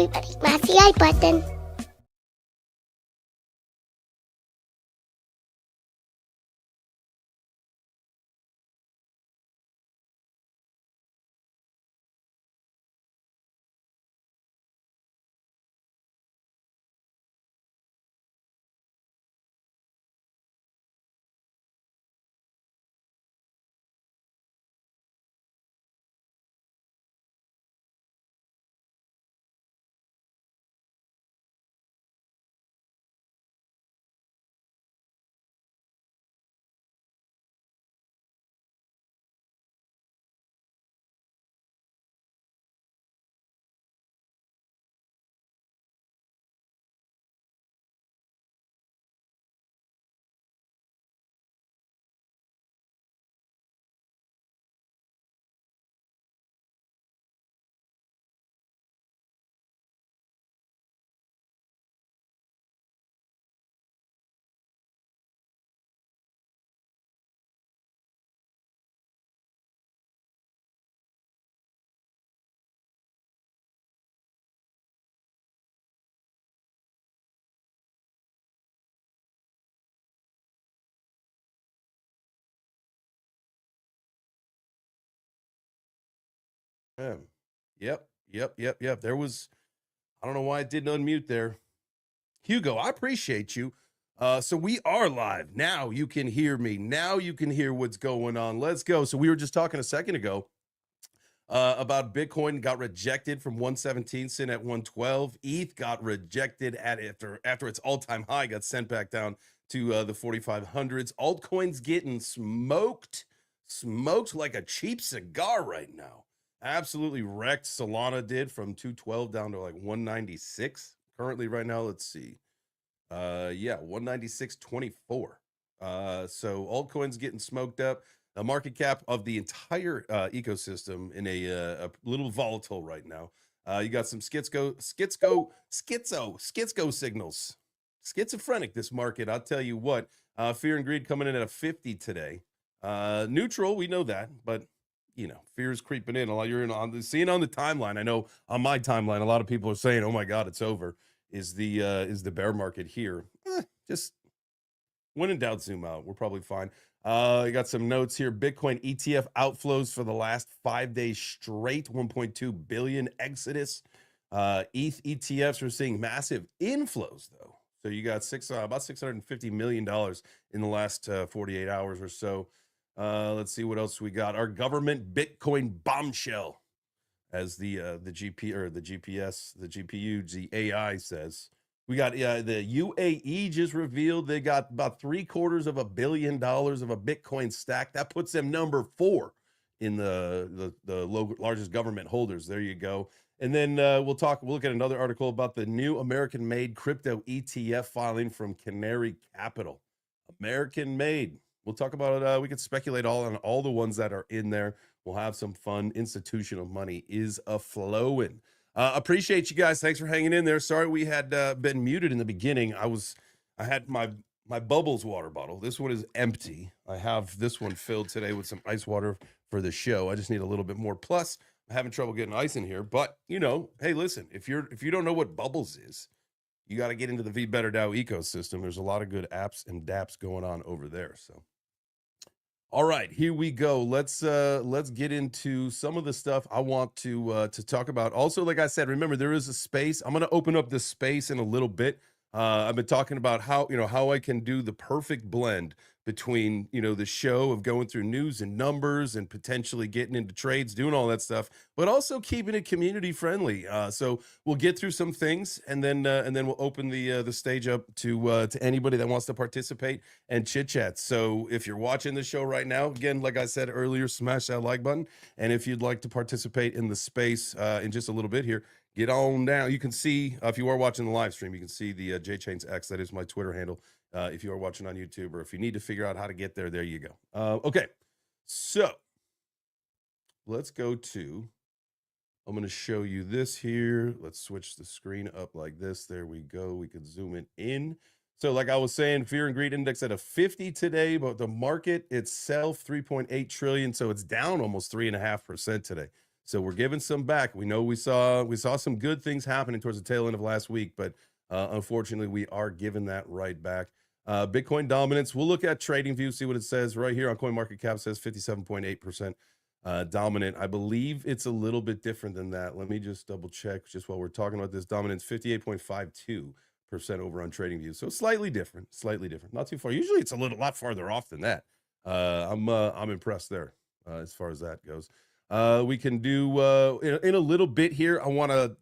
everybody. Smash the like button. Yep. There was, I don't know why it didn't unmute there. Hugo, I appreciate you. So we are live. Now you can hear me. Now you can hear what's going on. Let's go. So we were just talking a second ago about Bitcoin got rejected from 117, sitting at 112. ETH got rejected after its all-time high, got sent back down to the 4,500s. Altcoins getting smoked like a cheap cigar right now. Absolutely wrecked. Solana did from 212 down to like 196. Currently right now, let's see. 196.24. So altcoins getting smoked up. The market cap of the entire ecosystem in a little volatile right now. You got some schizo signals. Schizophrenic, this market. I'll tell you what. Fear and greed coming in at a 50 today. Neutral, we know that, but you know, fear is creeping in. You're seeing on the timeline. I know on my timeline, a lot of people are saying, "Oh my God, it's over." Is the bear market here? Just when in doubt, zoom out. We're probably fine. I got some notes here. Bitcoin ETF outflows for the last 5 days straight, 1.2 billion exodus. ETH ETFs, we're seeing massive inflows though. So you got about $650 million in the last 48 hours or so. Let's see what else we got. Our government Bitcoin bombshell, as the GP or the GPS, the GPU, the AI says. We got the UAE just revealed they got about $750 million of a Bitcoin stack. That puts them number 4 in the largest government holders. There you go. And then we'll look at another article about the new American-made crypto ETF filing from Canary Capital. American-made. We'll talk about it. We could speculate on all the ones that are in there. We'll have some fun. Institutional money is a-flowing. Appreciate you guys. Thanks for hanging in there. Sorry we had been muted in the beginning. I had my Bubbles water bottle. This one is empty. I have this one filled today with some ice water for the show. I just need a little bit more. Plus, I'm having trouble getting ice in here. But you know, hey, listen, if you don't know what Bubbles is, you got to get into the V Better DAO ecosystem. There's a lot of good apps and dApps going on over there. So, all right, here we go. Let's get into some of the stuff I want to talk about. Also, like I said, remember there is a space. I'm going to open up this space in a little bit. I've been talking about how I can do the perfect blend between the show of going through news and numbers and potentially getting into trades, doing all that stuff, but also keeping it community friendly. So we'll get through some things and then we'll open the stage up to anybody that wants to participate and chit chat. So if you're watching the show right now, again, like I said earlier, smash that like button. And if you'd like to participate in the space in just a little bit here, get on down. You can see, if you are watching the live stream, you can see the JChains X. That is my Twitter handle. If you are watching on YouTube, or if you need to figure out how to get there, there you go. Okay, so let's go to, I'm going to show you this here. Let's switch the screen up like this. There we go. We could zoom it in. So like I was saying, fear and greed index at a 50 today, but the market itself, 3.8 trillion. So it's down almost 3.5% today. So we're giving some back. We know we saw some good things happening towards the tail end of last week, but unfortunately, we are giving that right back. Bitcoin dominance. We'll look at TradingView, see what it says right here on CoinMarketCap. Says 57.8% dominant. I believe it's a little bit different than that. Let me just double check just while we're talking about this. Dominance 58.52% over on TradingView. So slightly different, not too far. Usually it's a lot farther off than that. I'm impressed there as far as that goes. We can do in a little bit here. I want to,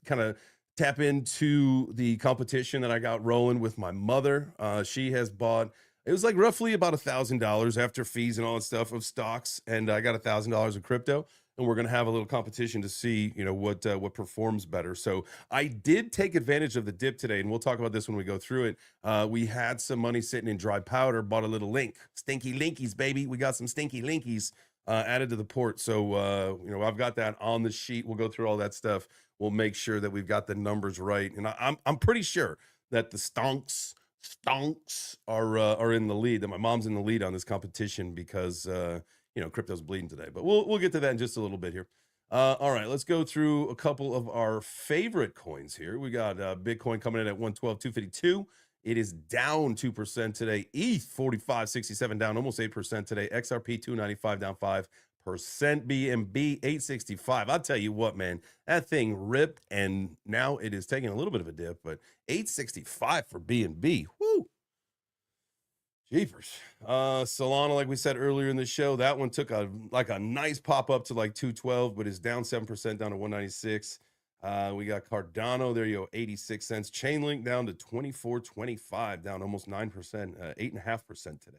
kind of tap into the competition that I got rolling with my mother. She has bought, it was like roughly about $1,000 after fees and all that stuff of stocks, and I got $1,000 of crypto, and we're gonna have a little competition to see, what performs better. So I did take advantage of the dip today, and we'll talk about this when we go through it. We had some money sitting in dry powder, bought a little link, stinky linkies, baby. We got some stinky linkies added to the port. So I've got that on the sheet. We'll go through all that stuff. We'll make sure that we've got the numbers right, and I'm pretty sure that the stonks are in the lead. That my mom's in the lead on this competition because crypto's bleeding today. But we'll get to that in just a little bit here. All right, let's go through a couple of our favorite coins here. We got Bitcoin coming in at 112.252. It is down 2% today. ETH 45.67 down almost 8% today. XRP 295 down 5%. BNB 865. I'll tell you what, man, that thing ripped, and now it is taking a little bit of a dip, but 865 for BNB. Woo! Jeepers. Solana, like we said earlier in the show, that one took a nice pop up to like 212, but is down 7% down to 196. We got Cardano, there you go, 86 cents. Chainlink down to 24.25, down almost 9%, 8.5% today.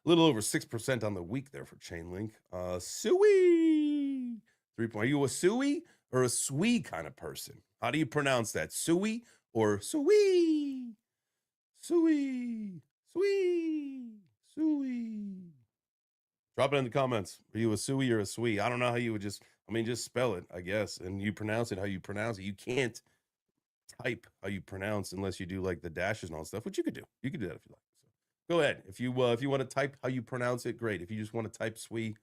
A little over 6% on the week there for Chainlink. Sui 3 point. Are you a Sui or a Sui kind of person? How do you pronounce that? Sui or Sui? Sui. Sui. Sui. Drop it in the comments. Are you a Sui or a Sui? I don't know how you would just spell it, I guess, and you pronounce it how you pronounce it. You can't type how you pronounce unless you do like the dashes and all that stuff, which you could do. You could do that if you like. So go ahead. If you want to type how you pronounce it, great. If you just want to type Sui,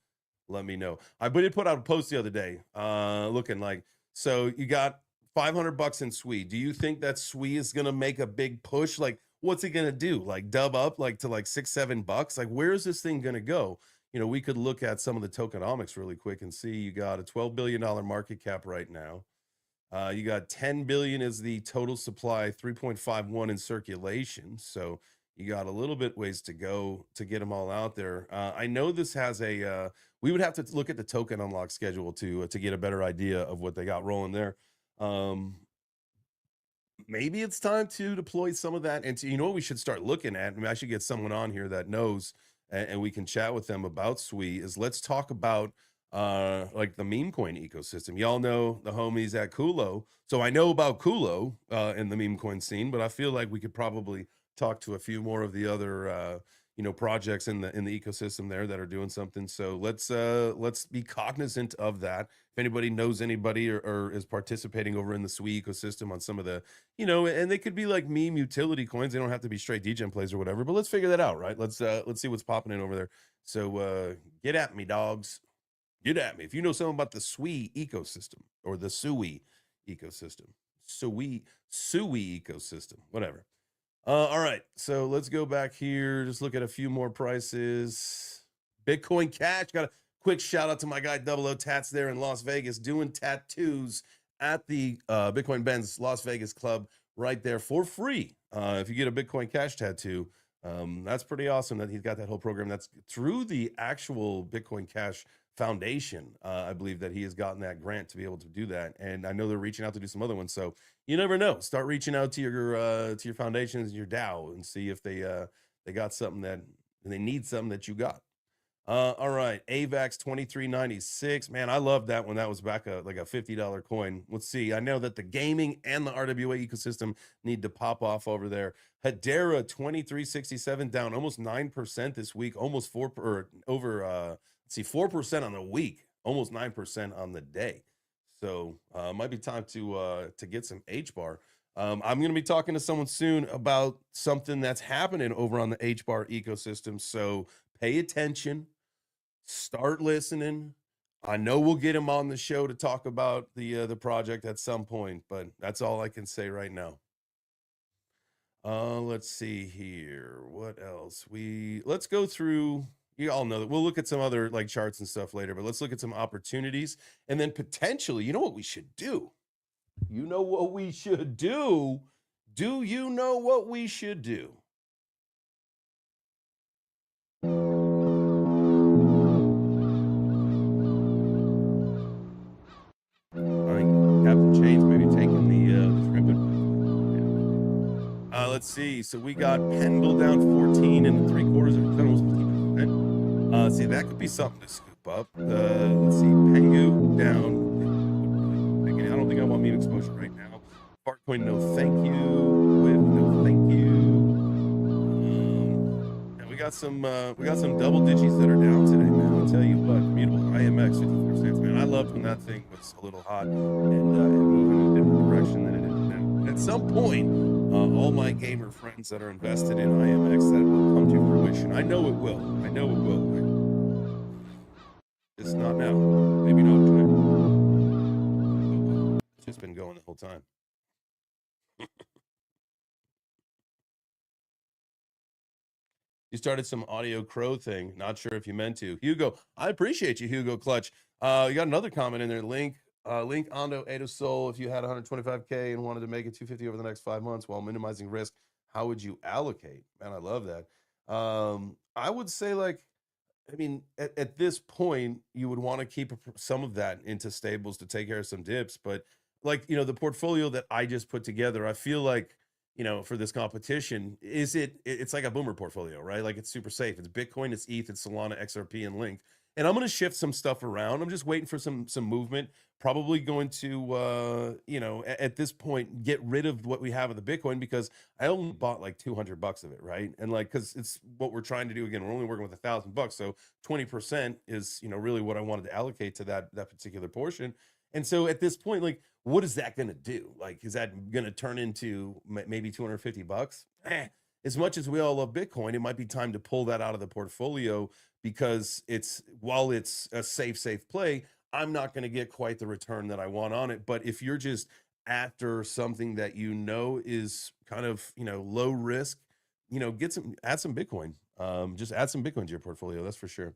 let me know. I did put out a post the other day, looking like, so you got $500 in Sui. Do you think that Sui is gonna make a big push? Like, what's it gonna do? Like dub up like to like $6-7? Like, where is this thing gonna go? We could look at some of the tokenomics really quick and see. You got a $12 billion market cap right now. You got 10 billion is the total supply, 3.51 in circulation. So you got a little bit ways to go to get them all out there. I know this has a, we would have to look at the token unlock schedule to get a better idea of what they got rolling there. Maybe it's time to deploy some of that. And what we should start looking at, I should get someone on here that knows, and we can chat with them about Sui, is let's talk about like the meme coin ecosystem. Y'all know the homies at Kulo. So I know about Kulo in the meme coin scene, but I feel like we could probably talk to a few more of the other projects in the ecosystem there that are doing something. So let's be cognizant of that. If anybody knows anybody or is participating over in the Sui ecosystem on some of the, and they could be like meme utility coins. They don't have to be straight degen plays or whatever, but let's figure that out, right? Let's see what's popping in over there. So get at me, dogs. Get at me if you know something about the Sui ecosystem or the Sui ecosystem. Sui ecosystem, whatever. All right, so let's go back here. Just look at a few more prices. Bitcoin Cash, got a quick shout out to my guy Double O Tats there in Las Vegas doing tattoos at the Bitcoin Benz Las Vegas Club right there for free. If you get a Bitcoin Cash tattoo, that's pretty awesome that he's got that whole program. That's through the actual Bitcoin Cash Foundation. I believe that he has gotten that grant to be able to do that. And I know they're reaching out to do some other ones. So you never know. Start reaching out to your foundations, your DAO, and see if they got something that they need something that you got. All right, AVAX 2396. Man, I love that one. That was back like a $50 coin. Let's see. I know that the gaming and the RWA ecosystem need to pop off over there. Hedera 2367 down almost 9% this week, almost 4% on the week, almost 9% on the day. So might be time to get some H-bar. I'm going to be talking to someone soon about something that's happening over on the H-bar ecosystem. So pay attention, start listening. I know we'll get him on the show to talk about the project at some point, but that's all I can say right now. Let's see here. What else? Let's go through. You all know that we'll look at some other like charts and stuff later, but let's look at some opportunities and then potentially, you know what we should do? You know what we should do? Do you know what we should do? I think Captain Chains maybe taking the shrimp. Let's see. So we got Pendle down 14 and 3/4, almost 50%. See, that could be something to scoop up. Let's see. Pengu down. Again, I don't think I want meme exposure right now. Fartcoin, no thank you. With no thank you. And we got some double digits that are down today, man. I'll tell you what, mutable IMX 54 cents, man. I loved when that thing was a little hot and moving in a different direction than it is now. And at some point, all my gamer friends that are invested in IMX, that will come to fruition. I know it will. I know it will. It's not now. Maybe not tonight. It's just been going the whole time. You started some audio crow thing. Not sure if you meant to. Hugo, I appreciate you, Hugo Clutch. You got another comment in there. Link Ondo Ada Soul. If you had 125K and wanted to make it 250 over the next 5 months while minimizing risk, how would you allocate? Man, I love that. I would say, like, I mean, at this point, you would want to keep some of that into stables to take care of some dips. But like, you know, the portfolio that I just put together, I feel like, you know, for this competition, it's like a boomer portfolio, right? Like it's super safe. It's Bitcoin, it's ETH, it's Solana, XRP, and Link. And I'm going to shift some stuff around. I'm just waiting for some movement. Probably going to, you know, at this point, get rid of what we have of the Bitcoin because I only bought like $200 of it, right? And like, because it's what we're trying to do. Again, we're only working with $1,000, so 20% is, you know, really what I wanted to allocate to that particular portion. And so at this point, like, what is that going to do? Like, is that going to turn into maybe $250? As much as we all love Bitcoin, it might be time to pull that out of the portfolio because while it's a safe play, I'm not going to get quite the return that I want on it. But if you're just after something that you know is kind of, you know, low risk, you know, add some Bitcoin. Just add some Bitcoin to your portfolio. That's for sure.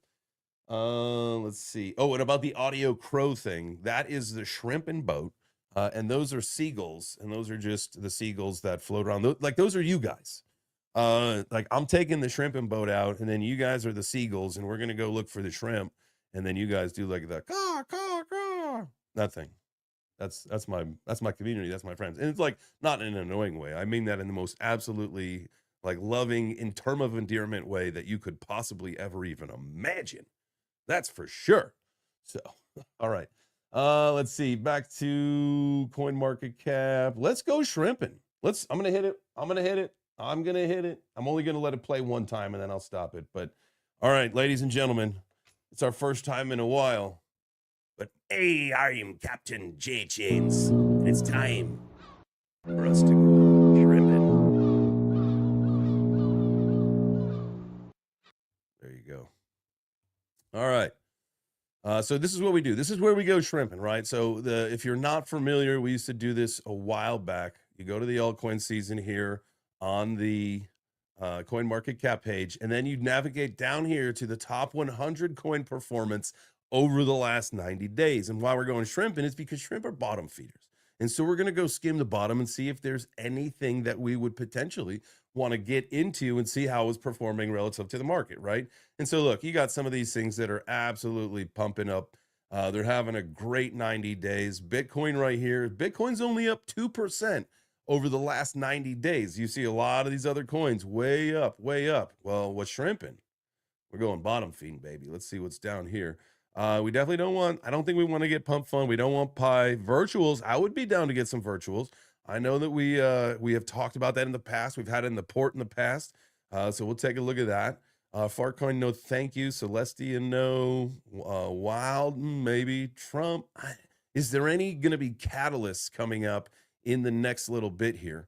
Let's see. Oh, and about the audio crow thing, that is the shrimp and boat. And those are seagulls, and those are just the seagulls that float around. Like those are you guys. Like I'm taking the shrimp and boat out, and then you guys are the seagulls, and we're gonna go look for the shrimp, and then you guys do like the caw caw caw. That thing. That's my community. That's my friends, and it's like not in an annoying way. I mean that in the most absolutely like loving, in term of endearment way that you could possibly ever even imagine. That's for sure. So, all right. Let's see. Back to coin market cap. Let's go shrimping. I'm gonna hit it. I'm gonna hit it. I'm only gonna let it play one time and then I'll stop it. But all right, ladies and gentlemen, it's our first time in a while. But hey, I am Captain JChains, and it's time for us to go shrimping. There you go. All right. So this is what we do. This is where we go shrimping, right? So if you're not familiar, we used to do this a while back. You go to the altcoin season here on the coin market cap page, and then you navigate down here to the top 100 coin performance over the last 90 days. And why we're going shrimping is because shrimp are bottom feeders. And so we're going to go skim the bottom and see if there's anything that we would potentially want to get into and see how it's performing relative to the market, right? And so look, you got some of these things that are absolutely pumping up. They're having a great 90 days. Bitcoin right here. Bitcoin's only up 2% over the last 90 days. You see a lot of these other coins way up, way up. Well, what's shrimping? We're going bottom feeding, baby. Let's see what's down here. We definitely I don't think we want to get pump fund. We don't want pie. Virtuals, I would be down to get some virtuals. I know that we have talked about that in the past. We've had it in the port in the past. So we'll take a look at that. Fartcoin, no thank you. Celestia, no. Wild, maybe. Trump. Is there any going to be catalysts coming up in the next little bit here,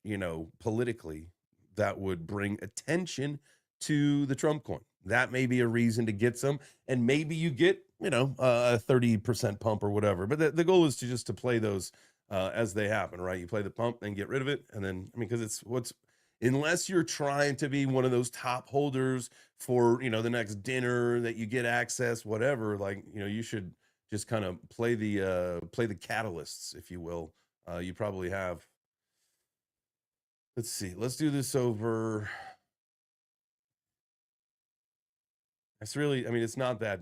you know, politically, that would bring attention to the Trump coin? that may be a reason to get some, and maybe you get, a 30% pump or whatever. But the goal is to just to play those as they happen, right? You play the pump, then get rid of it, and then because it's what's unless you're trying to be one of those top holders for the next dinner that you get access, whatever. Like you should just kind of play the catalysts, if you will. You probably have. Let's see. Let's do this over. It's really, I mean, it's not that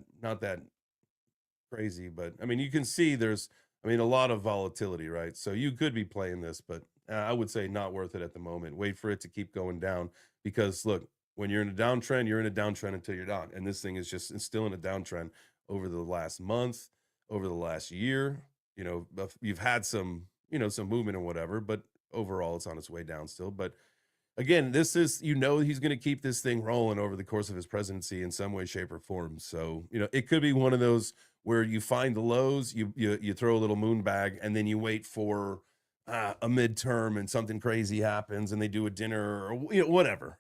crazy, but I mean, you can see there's, I mean, a lot of volatility, right? So you could be playing this, but I would say not worth it at the moment. Wait for it to keep going down because look, when you're in a downtrend, you're in a downtrend until you're down, and this thing is just it's still in a downtrend over the last month, over the last year. You've had some, some movement and whatever, but overall, it's on its way down still. But again, this is he's going to keep this thing rolling over the course of his presidency in some way, shape, or form. So it could be one of those where you find the lows, you throw a little moon bag, and then you wait for a midterm and something crazy happens, and they do a dinner or whatever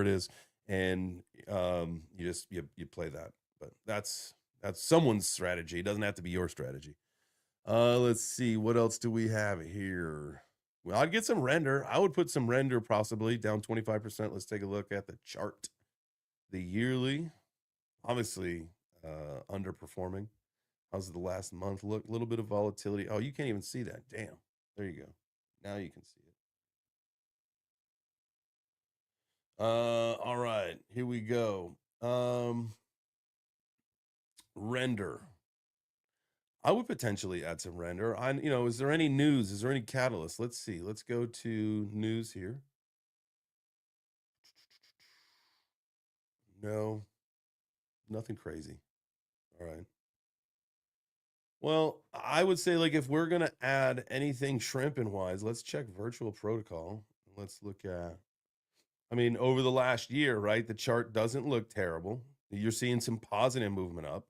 it is, and you play that. But that's someone's strategy. It doesn't have to be your strategy. Let's see, what else do we have here? Well, I'd get some render. I would put some render possibly down 25%. Let's take a look at the chart. The yearly, obviously underperforming. How's the last month look? A little bit of volatility. Oh, you can't even see that. Damn. There you go. Now you can see it. All right. Here we go. Render. I would potentially add some render. Is there any news? Is there any catalyst? Let's see. Let's go to news here. No, nothing crazy. All right. Well, I would say like if we're gonna add anything shrimping wise, let's check virtual protocol. Let's look at. I mean, over the last year, right? The chart doesn't look terrible. You're seeing some positive movement up.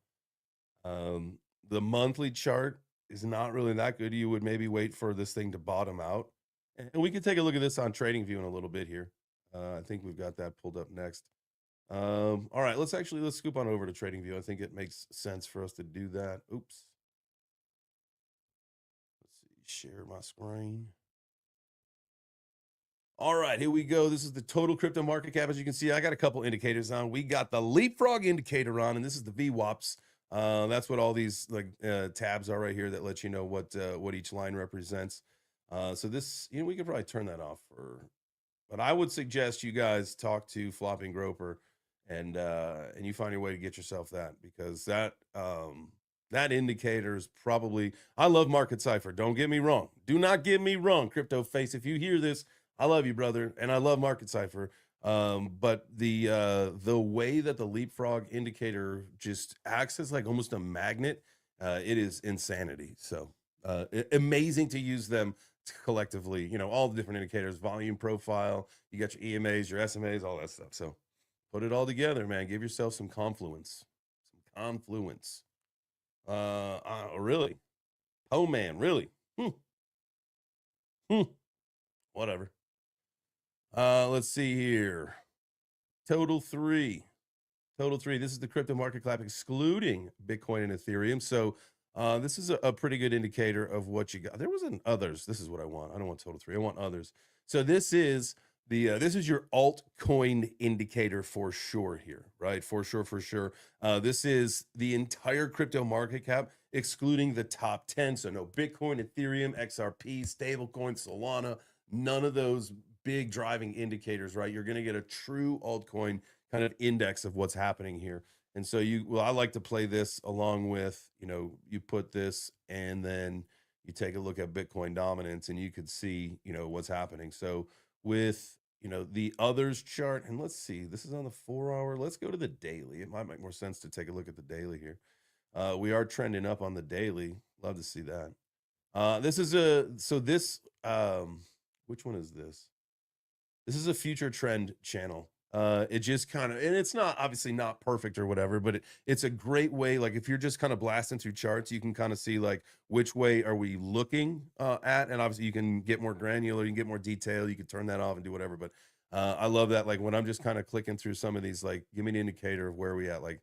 Um, the monthly chart is not really that good. You would maybe wait for this thing to bottom out. And we can take a look at this on TradingView in a little bit here. I think we've got that pulled up next. All right, let's scoop on over to TradingView. I think it makes sense for us to do that. Oops. Let's see, share my screen. All right, here we go. This is the total crypto market cap. As you can see, I got a couple indicators on. We got the leapfrog indicator on, and this is the VWAPs. That's what all these tabs are right here that let you know what each line represents. So this, we could probably turn that off but I would suggest you guys talk to Flopping Groper and you find your way to get yourself that, because that indicator is probably, I love Market Cipher. Don't get me wrong. Do not get me wrong, Crypto Face. If you hear this, I love you, brother, and I love Market Cipher. But the way that the leapfrog indicator just acts as like almost a magnet, it is insanity. So amazing to use them collectively. All the different indicators, volume profile. You got your EMAs, your SMAs, all that stuff. So put it all together, man. Give yourself some confluence. Really? Oh man, really? Whatever. Let's see here. Total three. This is the crypto market cap excluding Bitcoin and Ethereum. So this is a pretty good indicator of what you got. There was an others. This is what I want. I don't want total three. I want others. So this is this is your altcoin indicator for sure here, right? For sure. This is the entire crypto market cap, excluding the top 10. So no Bitcoin, Ethereum, XRP, stablecoin, Solana, none of those big driving indicators, right? You're going to get a true altcoin kind of index of what's happening here. And so I like to play this along with, you put this and then you take a look at Bitcoin dominance and you could see, what's happening. So with, the others chart, and let's see, this is on the 4 hour. Let's go to the daily. It might make more sense to take a look at the daily here. We are trending up on the daily. Love to see that. Which one is this? This is a future trend channel. It just kind of, and it's not obviously not perfect or whatever, but it's a great way. Like if you're just kind of blasting through charts, you can kind of see like which way are we looking at, and obviously you can get more granular, you can get more detail, you can turn that off and do whatever. But I love that. Like when I'm just kind of clicking through some of these, like give me an indicator of where we at. Like,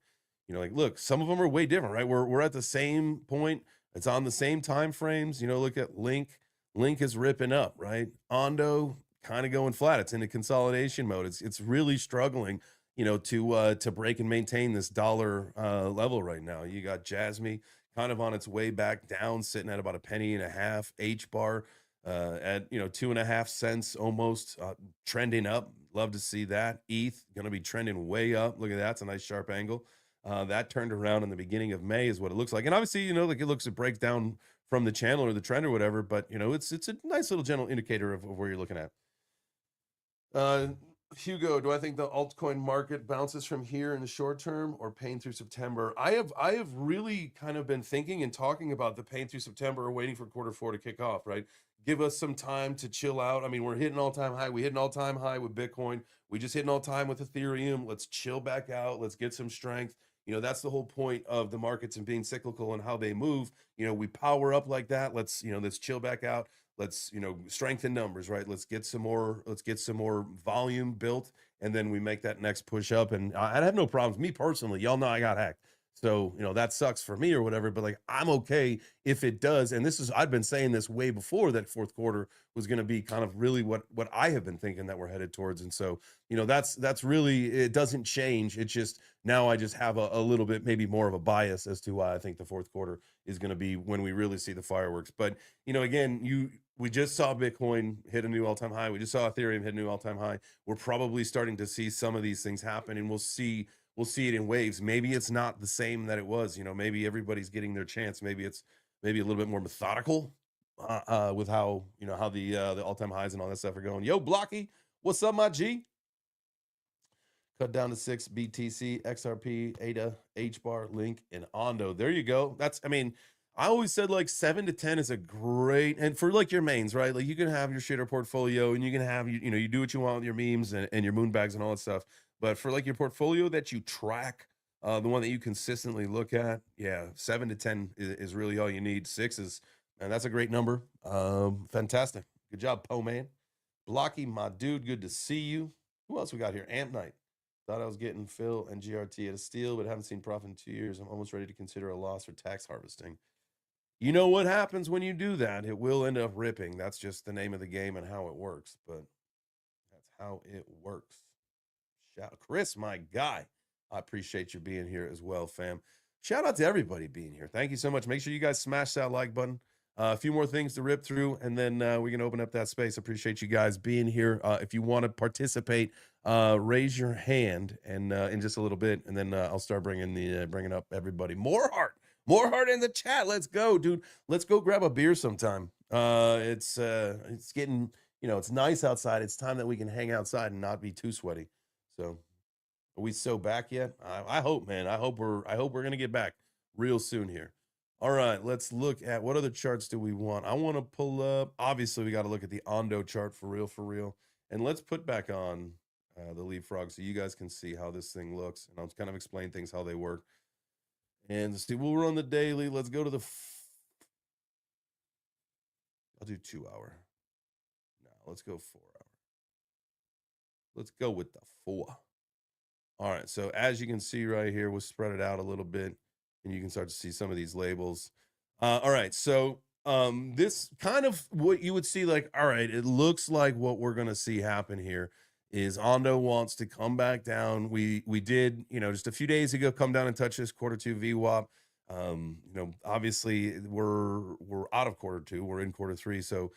like look, some of them are way different, right? We're at the same point. It's on the same time frames. Look at Link. Link is ripping up, right? Ondo kind of going flat. It's in a consolidation mode. It's really struggling, to break and maintain this dollar level right now. You got Jasmy kind of on its way back down, sitting at about a penny and a half. H bar at 2.5 cents almost, trending up. Love to see that. ETH going to be trending way up. Look at that. It's a nice sharp angle. That turned around in the beginning of May is what it looks like. And obviously, like it breaks down from the channel or the trend or whatever, but it's a nice little general indicator of where you're looking at. Hugo, do I think the altcoin market bounces from here in the short term or pain through September? I have really kind of been thinking and talking about the pain through September or waiting for Q4 to kick off, right? Give us some time to chill out. I mean, we're hitting all-time high. We hit an all-time high with Bitcoin. We just hit an all-time with Ethereum. Let's chill back out. Let's get some strength. That's the whole point of the markets and being cyclical and how they move. We power up like that. Let's chill back out. Let's, strengthen numbers, right? Let's get some more volume built. And then we make that next push up. And I have no problems. Me personally, y'all know I got hacked. So, that sucks for me or whatever, but like, I'm okay if it does. And I've been saying this way before that fourth quarter was going to be kind of really what I have been thinking that we're headed towards. And so, that's really, it doesn't change. It's just, now I just have a little bit, maybe more of a bias as to why I think the fourth quarter is going to be when we really see the fireworks. But, again, we just saw Bitcoin hit a new all-time high. We just saw Ethereum hit a new all-time high. We're probably starting to see some of these things happen, and we'll see it in waves. Maybe it's not the same that it was. Maybe everybody's getting their chance. Maybe it's a little bit more methodical with how the all-time highs and all that stuff are going. Yo, Blocky, what's up, my G? Cut down to 6 BTC, XRP, ADA, H bar, Link, and Ondo. There you go. I always said like 7 to 10 is a great, and for like your mains, right? Like you can have your shitter portfolio and you can have, you do what you want with your memes and your moon bags and all that stuff. But for like your portfolio that you track, the one that you consistently look at, yeah, 7 to 10 is really all you need. 6 is, and that's a great number. Fantastic. Good job, Poe Man. Blocky, my dude, good to see you. Who else we got here? Amp Knight. Thought I was getting Phil and GRT at a steal, but haven't seen profit in 2 years. I'm almost ready to consider a loss for tax harvesting. You know what happens when you do that? It will end up ripping. That's just the name of the game and how it works, but that's how it works. Shout Chris, my guy. I appreciate you being here as well, fam. Shout out to everybody being here. Thank you so much. Make sure you guys smash that like button. A few more things to rip through, and then we can open up that space. Appreciate you guys being here. If you want to participate, raise your hand, and in just a little bit, and then I'll start bringing up everybody. More heart in the chat. Let's go, dude. Let's go grab a beer sometime. It's getting, it's nice outside. It's time that we can hang outside and not be too sweaty. So, are we back yet? I hope, man. I hope we're gonna get back real soon here. All right, let's look at what other charts do we want. I want to pull up. Obviously, we got to look at the Ondo chart for real. And let's put back on the leapfrog so you guys can see how this thing looks. And I'll kind of explain things how they work. And see, we'll run the daily. Let's go to the. I'll do 2 hour. No, let's go 4 hour. Let's go with the 4. All right. So as you can see right here, we'll spread it out a little bit, and you can start to see some of these labels. All right. So this kind of what you would see, like, all right, it looks like what we're going to see happen here is Ondo wants to come back down. We did, just a few days ago, come down and touch this Q2 VWAP. Obviously we're out of Q2, we're in Q3. So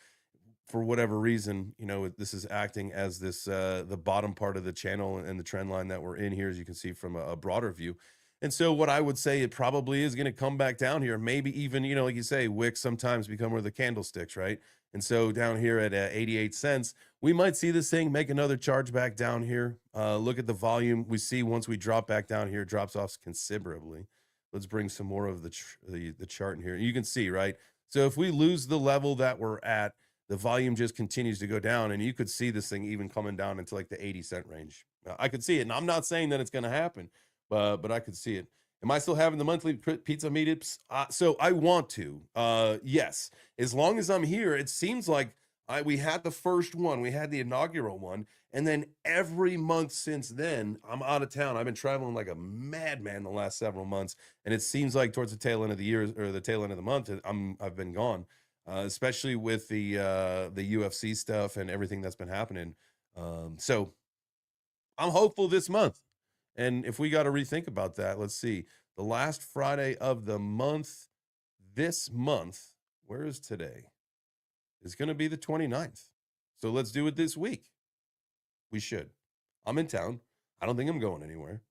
for whatever reason, this is acting as this, the bottom part of the channel and the trend line that we're in here, as you can see from a broader view. And so what I would say, it probably is going to come back down here. Maybe even, like you say, wicks sometimes become where the candlesticks, right? And so down here at 88 cents, we might see this thing make another charge back down here. Look at the volume. We see once we drop back down here, it drops off considerably. Let's bring some more of the chart in here. You can see, right? So if we lose the level that we're at, the volume just continues to go down, and you could see this thing even coming down into like the 80-cent range. I could see it, and I'm not saying that it's going to happen, but I could see it. Am I still having the monthly pizza meetups? So I want to, yes. As long as I'm here, it seems like We had the first one, we had the inaugural one, and then every month since then, I'm out of town. I've been traveling like a madman the last several months, and it seems like towards the tail end of the year or the tail end of the month, I've been gone, especially with the UFC stuff and everything that's been happening. So I'm hopeful this month. And if we got to rethink about that, let's see. The last Friday of the month, this month, where is today? It's going to be the 29th. So let's do it this week. We should. I'm in town. I don't think I'm going anywhere.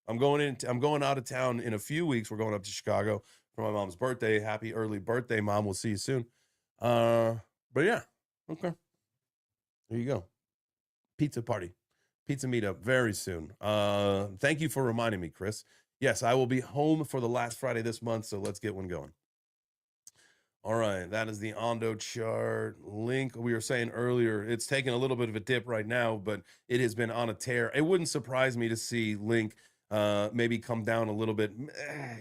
I'm going out of town in a few weeks. We're going up to Chicago for my mom's birthday. Happy early birthday, Mom. We'll see you soon. But yeah. Okay. There you go. Pizza party. Pizza meetup very soon. Thank you for reminding me, Chris. Yes, I will be home for the last Friday this month, so let's get one going. All right, that is the Ondo chart. Link, we were saying earlier, it's taking a little bit of a dip right now, but it has been on a tear. It wouldn't surprise me to see Link maybe come down a little bit.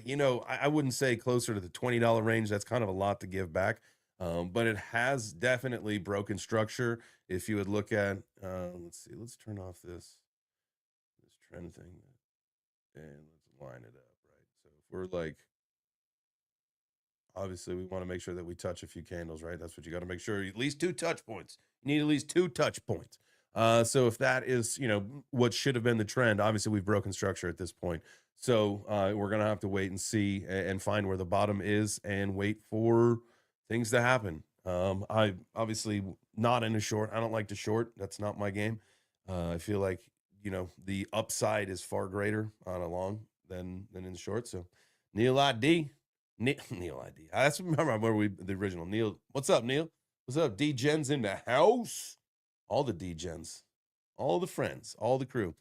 You know, I wouldn't say closer to the $20 range. That's kind of a lot to give back. But it has definitely broken structure. If you would look at, let's see, let's turn off this trend thing and let's line it up, right? So if we're like, obviously we want to make sure that we touch a few candles, right? That's what you got to make sure, at least 2 touch points. You need at least 2 touch points. So if that is, you know, what should have been the trend, obviously we've broken structure at this point. So we're going to have to wait and see and find where the bottom is and wait for things to happen. I obviously not in a short. I don't like to short. That's not my game. I feel like, you know, the upside is far greater on a long than in the short. So Neil ID. Neil ID. That's remember where the original Neil. What's up, Neil? What's up? D-Gens in the house. All the D-Gens, all the friends, all the crew.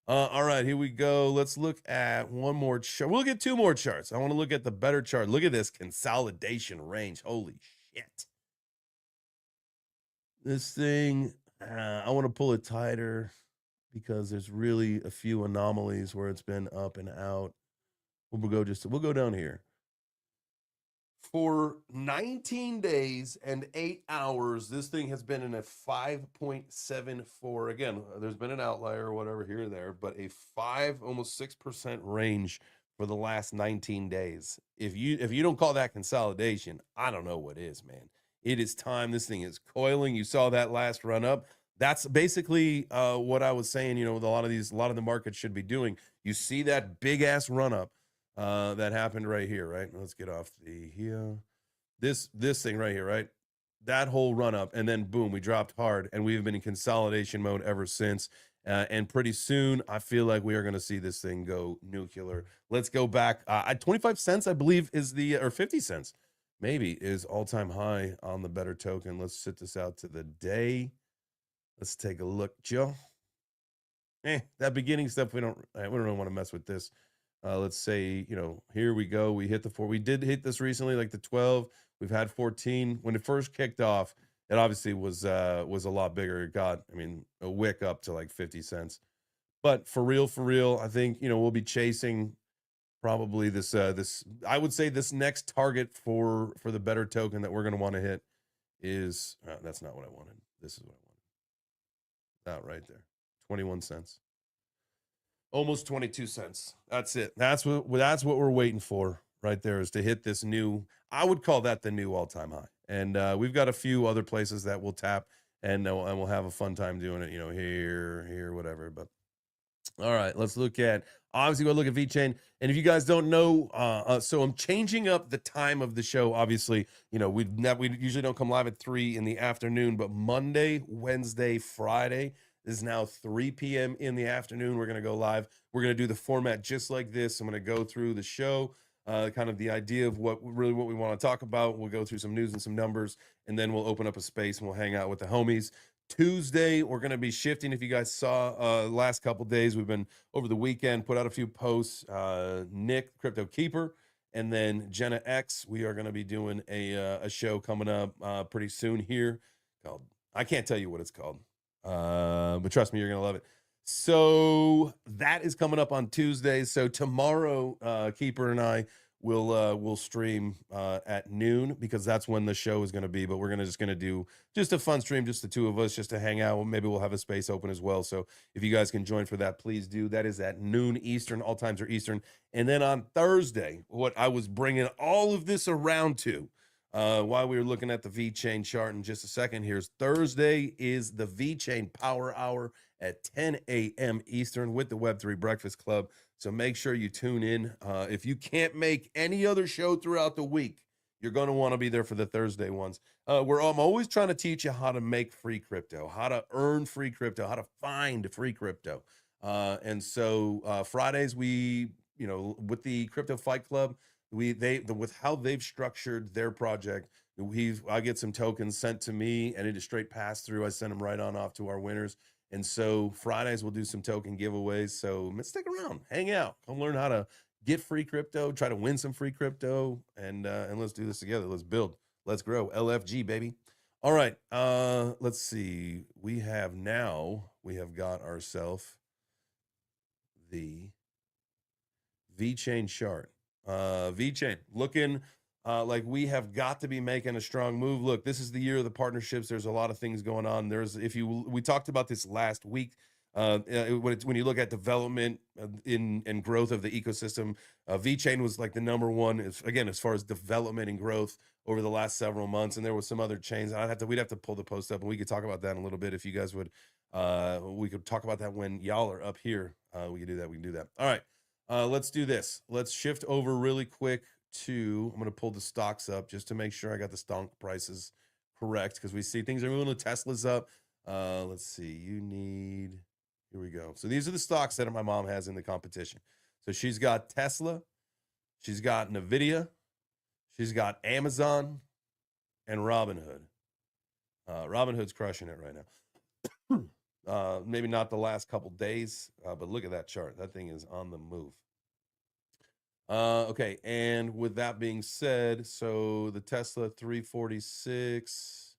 All right, here we go. Let's look at one more chart. We'll get 2 more charts. I want to look at the better chart. Look at this consolidation range. Holy shit. This thing, I want to pull it tighter because there's really a few anomalies where it's been up and out. We'll go down here. For 19 days and 8 hours, this thing has been in a 5.74. Again, there's been an outlier or whatever here or there, but a 5, almost 6% range for the last 19 days. If you don't call that consolidation, I don't know what is, man. It is time. This thing is coiling. You saw that last run up. That's basically what I was saying, you know, with a lot of the markets should be doing. You see that big ass run up. That happened right here, right? Let's get off the here. This thing right here, right? That whole run up, and then boom, we dropped hard, and we've been in consolidation mode ever since. And pretty soon, I feel like we are going to see this thing go nuclear. Let's go back. At 25 cents, I believe, is or 50 cents, maybe, is all-time high on the better token. Let's sit this out to the day. Let's take a look, Joe. That beginning stuff, we don't really want to mess with this. Let's say, you know, here we go. We hit the 4. We did hit this recently, like the 12. We've had 14. When it first kicked off, it obviously was a lot bigger. It got, I mean, a wick up to like 50 cents. But for real, I think, you know, we'll be chasing probably this I would say this next target for the better token that we're going to want to hit is that's not what I wanted. This is what I wanted. Not right there. 21 cents. Almost 22 cents. That's it. That's what we're waiting for right there, is to hit this new, I would call that the new all-time high. And we've got a few other places that we'll tap, and we'll have a fun time doing it, you know, here, whatever. But all right, let's look at, obviously go look at VeChain. And if you guys don't know, so I'm changing up the time of the show. Obviously, you know, we usually don't come live at 3 in the afternoon, but Monday, Wednesday, Friday is now 3 p.m. in the afternoon. We're going to go live. We're going to do the format just like this. I'm going to go through the show, kind of the idea of what we want to talk about. We'll go through some news and some numbers, and then we'll open up a space and we'll hang out with the homies. Tuesday, we're going to be shifting. If you guys saw last couple days, we've been over the weekend, put out a few posts. Nick, Crypto Keeper, and then Jenna X. We are going to be doing a show coming up pretty soon here called, I can't tell you what it's called. But trust me, you're gonna love it. So that is coming up on Tuesday. So tomorrow, Keeper and I we'll stream at noon because that's when the show is going to be. But we're just going to do just a fun stream, just the two of us, just to hang out. Maybe we'll have a space open as well. So if you guys can join for that, please do. That is at noon Eastern. All times are Eastern. And then on Thursday, what I was bringing all of this around to, while we were looking at the VeChain chart in just a second, here's Thursday is the VeChain Power Hour at 10 a.m. Eastern with the Web3 Breakfast Club. So make sure you tune in. If you can't make any other show throughout the week, you're going to want to be there for the Thursday ones. I'm always trying to teach you how to make free crypto, how to earn free crypto, how to find free crypto. And so Fridays, with the Crypto Fight Club, with how they've structured their project, I get some tokens sent to me, and it is straight pass through. I send them right on off to our winners. And so Fridays we'll do some token giveaways. So stick around, hang out, come learn how to get free crypto, try to win some free crypto, and let's do this together. Let's build, let's grow. LFG, baby. All right. Let's see. We have got ourselves the VeChain chart. VeChain looking like we have got to be making a strong move. Look, this is the year of the partnerships. There's a lot of things going on. We talked about this last week. When you look at development in growth of the ecosystem, VeChain was like the number one, as far as development and growth over the last several months. And there was some other chains. We'd have to pull the post up, and we could talk about that in a little bit if you guys would. We could talk about that when y'all are up here. We can do that. We can do that. All right. Let's do this. Let's shift over really quick I'm going to pull the stocks up just to make sure I got the stock prices correct, because we see things are moving. Tesla's up. Let's see. Here we go. So these are the stocks that my mom has in the competition. So she's got Tesla, she's got Nvidia, she's got Amazon, and Robinhood. Robinhood's crushing it right now. Maybe not the last couple days, but look at that chart. That thing is on the move. Okay, and with that being said, so the Tesla 346,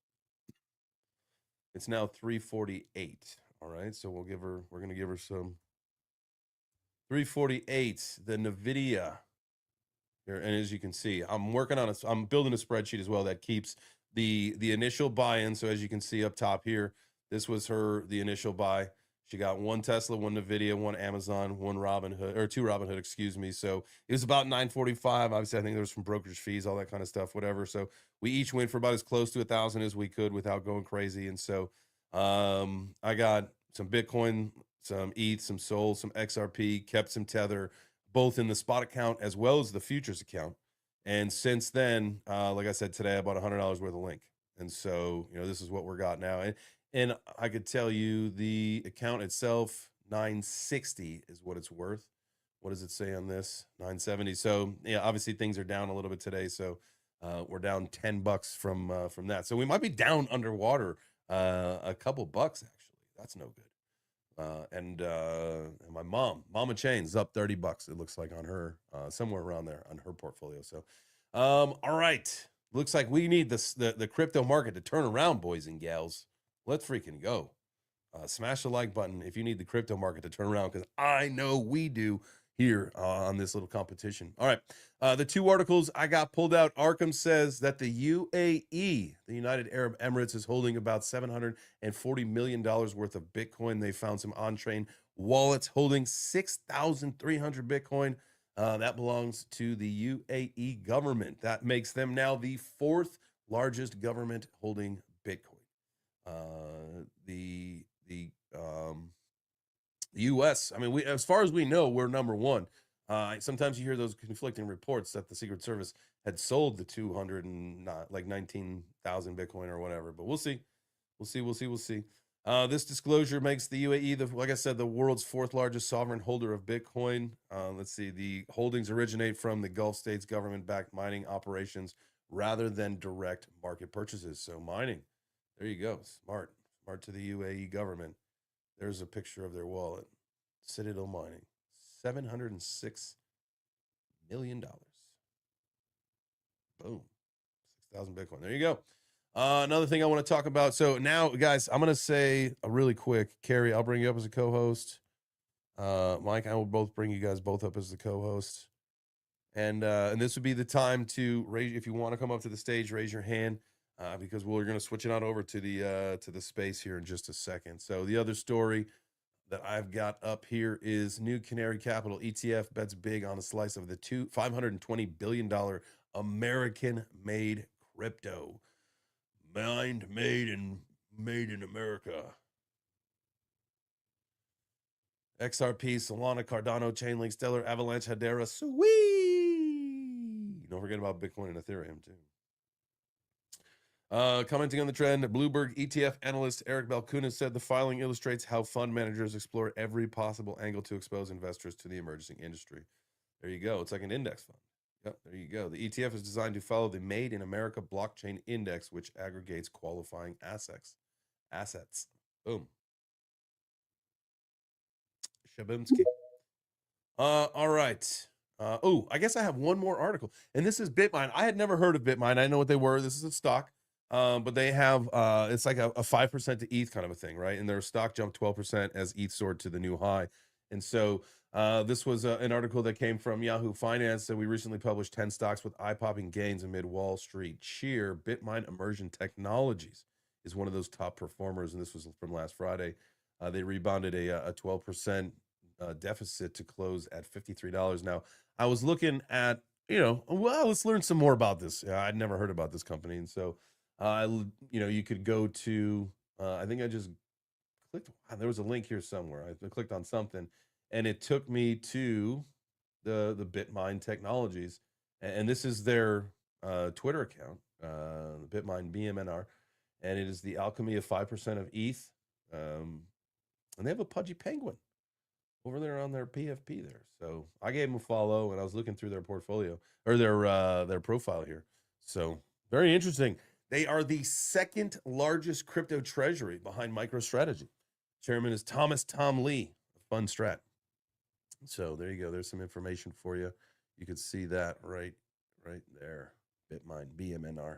it's now 348. All right, so we're going to give her some 348. The Nvidia here, and as you can see, I'm building a spreadsheet as well that keeps the initial buy-in. So as you can see up top here, this was the initial buy. She got one Tesla, one Nvidia, one Amazon, one Robinhood, or two Robinhood, excuse me. So it was about 945. Obviously, I think there was some brokerage fees, all that kind of stuff, whatever. So we each went for about as close to 1,000 as we could without going crazy. And so I got some Bitcoin, some ETH, some Sol, some XRP, kept some Tether, both in the spot account as well as the futures account. And since then, like I said today, I bought $100 worth of Link. And so, this is what we're got now. And I could tell you the account itself, 960 is what it's worth. What does it say on this? 970. So yeah, obviously things are down a little bit today. So we're down $10 from that. So we might be down underwater a couple bucks actually. That's no good. And my Mama Chain's up $30. It looks like on her somewhere around there on her portfolio. So all right, looks like we need the crypto market to turn around, boys and gals. Let's freaking go. Smash the like button if you need the crypto market to turn around, because I know we do here on this little competition. All right. The two articles I got pulled out. Arkham says that the UAE, the United Arab Emirates, is holding about $740 million worth of Bitcoin. They found some on-chain wallets holding 6,300 Bitcoin. That belongs to the UAE government. That makes them now the fourth largest government holding Bitcoin. The U.S., I mean, as far as we know, we're number one. Sometimes you hear those conflicting reports that the Secret Service had sold the 19,000 Bitcoin or whatever, but we'll see. We'll see. This disclosure makes the UAE, like I said, the world's fourth largest sovereign holder of Bitcoin. Let's see. The holdings originate from the Gulf states government-backed mining operations rather than direct market purchases. So mining. There you go. Smart to the UAE government. There's a picture of their wallet. Citadel Mining, $706 million. Boom, 6,000 Bitcoin. There you go. Another thing I want to talk about. So now, guys, I'm going to say a really quick. Carrie, I'll bring you up as a co-host. Mike, I will both bring you guys both up as the co-host. And this would be the time to raise, if you want to come up to the stage, raise your hand, because we're going to switch it on over to the space here in just a second. So the other story that I've got up here is New Canary Capital ETF bets big on a slice of the $520 billion American-made crypto. Made in America. XRP, Solana, Cardano, Chainlink, Stellar, Avalanche, Hedera, sweet. Don't forget about Bitcoin and Ethereum too. Commenting on the trend, Bloomberg ETF analyst Eric Balkunas said the filing illustrates how fund managers explore every possible angle to expose investors to the emerging industry. There you go. It's like an index fund. Yep, there you go. The ETF is designed to follow the Made in America blockchain index, which aggregates qualifying assets. Boom. Shabimsky. All right. Oh, I guess I have one more article, and this is Bitmine. I had never heard of Bitmine. I know what they were. This is a stock, but they have it's like a 5% to ETH kind of a thing, right? And their stock jumped 12% as ETH soared to the new high. And so this was an article that came from Yahoo Finance that we recently published 10 stocks with eye-popping gains amid Wall Street cheer. Bitmine Immersion Technologies is one of those top performers, and this was from last Friday. They rebounded a 12% deficit to close at $53. Now, I was looking at, well, let's learn some more about this. I'd never heard about this company. And so, you could go to, I think I just clicked, there was a link here somewhere. I clicked on something and it took me to the Bitmine Technologies. And this is their Twitter account, the Bitmine BMNR. And it is the alchemy of 5% of ETH. And they have a pudgy penguin over there on their PFP there. So I gave them a follow and I was looking through their portfolio or their profile here. So very interesting. They are the second largest crypto treasury behind MicroStrategy. Chairman is Tom Lee, Fund Strat. So there you go. There's some information for you. You can see that right there. Bitmine, BMNR.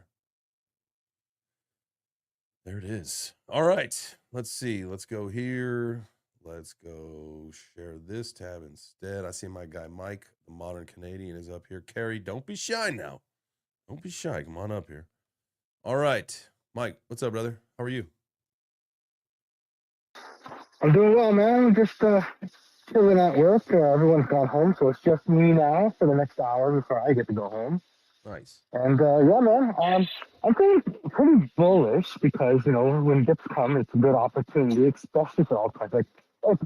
There it is. All right. Let's see. Let's go here. Let's go share this tab instead. I see my guy Mike, the modern Canadian, is up here. Carrie, don't be shy now. Don't be shy. Come on up here. All right. Mike, what's up, brother? How are you? I'm doing well, man. Just chilling at work. Everyone's gone home, so it's just me now for the next hour before I get to go home. Nice. And yeah, man, I'm pretty bullish because, when dips come, it's a good opportunity, especially for altcoins. Like, if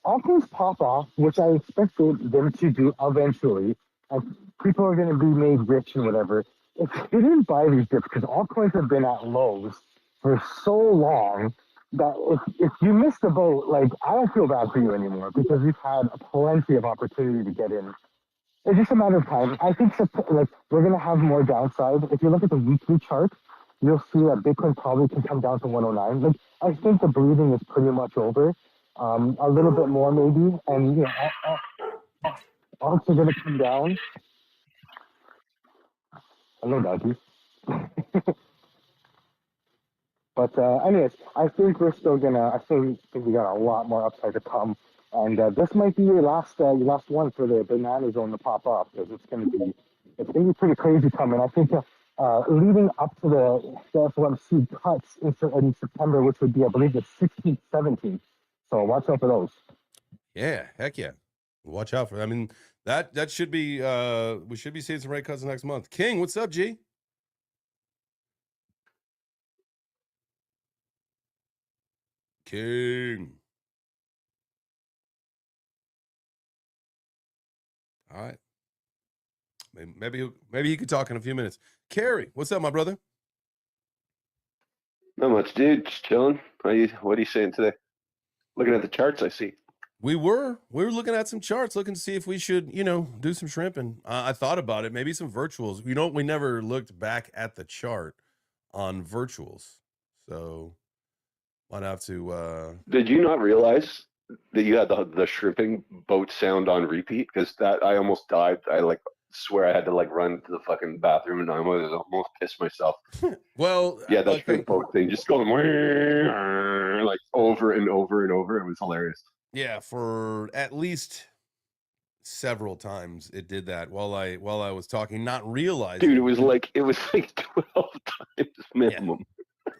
altcoins pop off, which I expect them to do eventually, and people are going to be made rich and whatever, if you didn't buy these dips, because altcoins have been at lows for so long, that if you missed the boat, like, I don't feel bad for you anymore because we've had plenty of opportunity to get in. It's just a matter of time. I think like we're gonna have more downside. If you look at the weekly chart, you'll see that Bitcoin probably can come down to 109. Like, I think the bleeding is pretty much over. A little bit more maybe, and also gonna come down. Hello, doggy. But anyways, I think we're still gonna. I think we got a lot more upside to come, and this might be your last one for the banana zone to pop up because it's gonna be pretty crazy coming. I think leading up to the FOMC cuts in September, which would be, I believe, the 16th, 17th. So watch out for those. Yeah, heck yeah. Watch out for. I mean, that should be. We should be seeing some rate cuts next month. King, what's up, G? King. All right. Maybe he could talk in a few minutes. Carrie, what's up, my brother? Not much, dude. Just chilling. What are you saying today? Looking at the charts, I see. We were looking at some charts, looking to see if we should, do some shrimping. I thought about it, maybe some virtuals. We never looked back at the chart on virtuals, so might have to. Did you not realize that you had the shrimping boat sound on repeat? Because that I almost died. I swear I had to run to the fucking bathroom and I was almost pissed myself. Well, yeah, that shrimp boat thing just going over and over and over. It was hilarious. Yeah, for at least several times it did that while I was talking, not realizing. Dude, it was like 12 times minimum.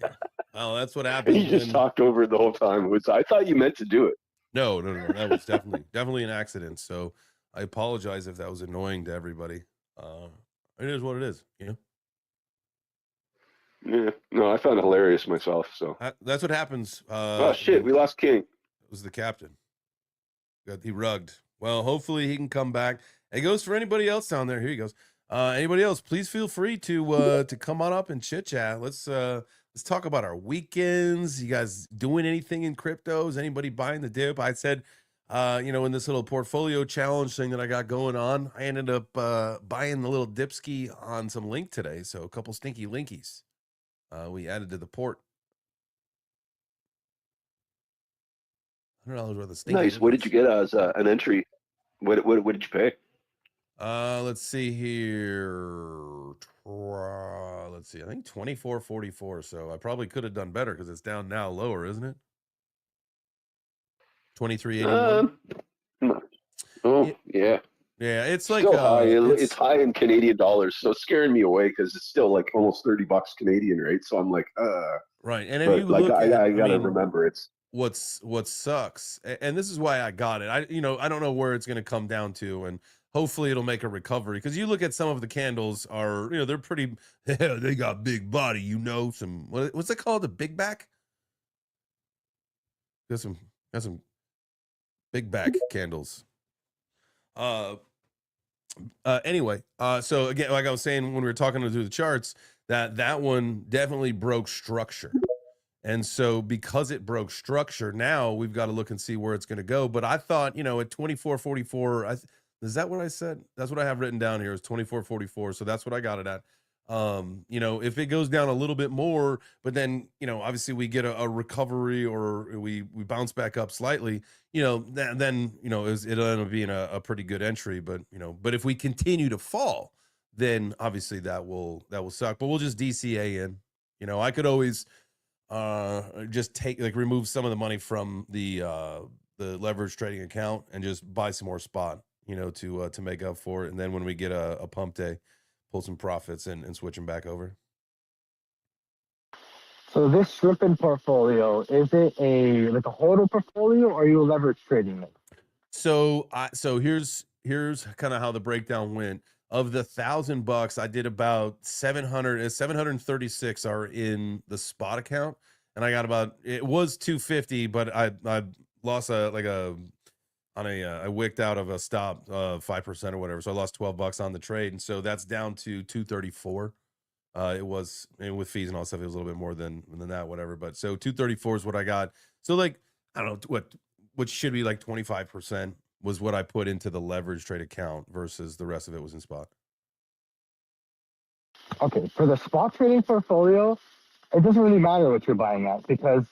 Yeah. Well, that's what And happens. you just when... talked over it the whole time. I thought you meant to do it. No. That was definitely an accident. So I apologize if that was annoying to everybody. It is what it is, you know. Yeah, no, I found it hilarious myself. So That's what happens. oh shit, we lost King. It was the captain. He rugged. Well, hopefully he can come back. It goes for anybody else down there. Here he goes. Anybody else? Please feel free to come on up and chit chat. Let's talk about our weekends. You guys doing anything in cryptos? Anybody buying the dip? I said, in this little portfolio challenge thing that I got going on, I ended up buying the little dipski on some link today. So a couple stinky linkies. We added to the port. $100 worth of stinky. Nice. What did you get as an entry? What did you pay? Let's see here. Let's see. I think 24.44. So I probably could have done better because it's down now lower, isn't it? 23.81. Oh yeah. Yeah, it's like still high. It's high in Canadian dollars, so it's scaring me away because it's still like almost $30 Canadian, right? So I'm like, right. And if but you like, look I gotta remember it's what sucks, and this is why I got it. I don't know where it's going to come down to, and hopefully it'll make a recovery because you look at some of the candles are, they're pretty. They got big body, some what's it called, the big back. Got some big back candles. Anyway, so again, like I was saying when we were talking through the charts, that one definitely broke structure. And so because it broke structure, now we've got to look and see where it's going to go. But I thought, at 24.44, is that what I said? That's what I have written down here is 24.44. So that's what I got it at. If it goes down a little bit more, but then, obviously we get a recovery or we bounce back up slightly, then, it'll end up being a pretty good entry. But, but if we continue to fall, then obviously that will suck. But we'll just DCA in. I could always just remove some of the money from the leverage trading account and just buy some more spot, to make up for it. And then when we get a pump day, pull some profits and switch them back over. So this shrimping portfolio, is it a hodl portfolio or are you leverage trading it? So here's kind of how the breakdown went. Of the $1,000, I did about 736 are in the spot account, and I got it was 250, but I lost I wicked out of a stop 5% or whatever, so I lost $12 on the trade, and so that's down to 234. It was, and with fees and all stuff, it was a little bit more than that, whatever. But so 234 is what I got. So I don't know what should be 25%. Was what I put into the leverage trade account versus the rest of it was in spot. Okay, for the spot trading portfolio, it doesn't really matter what you're buying at because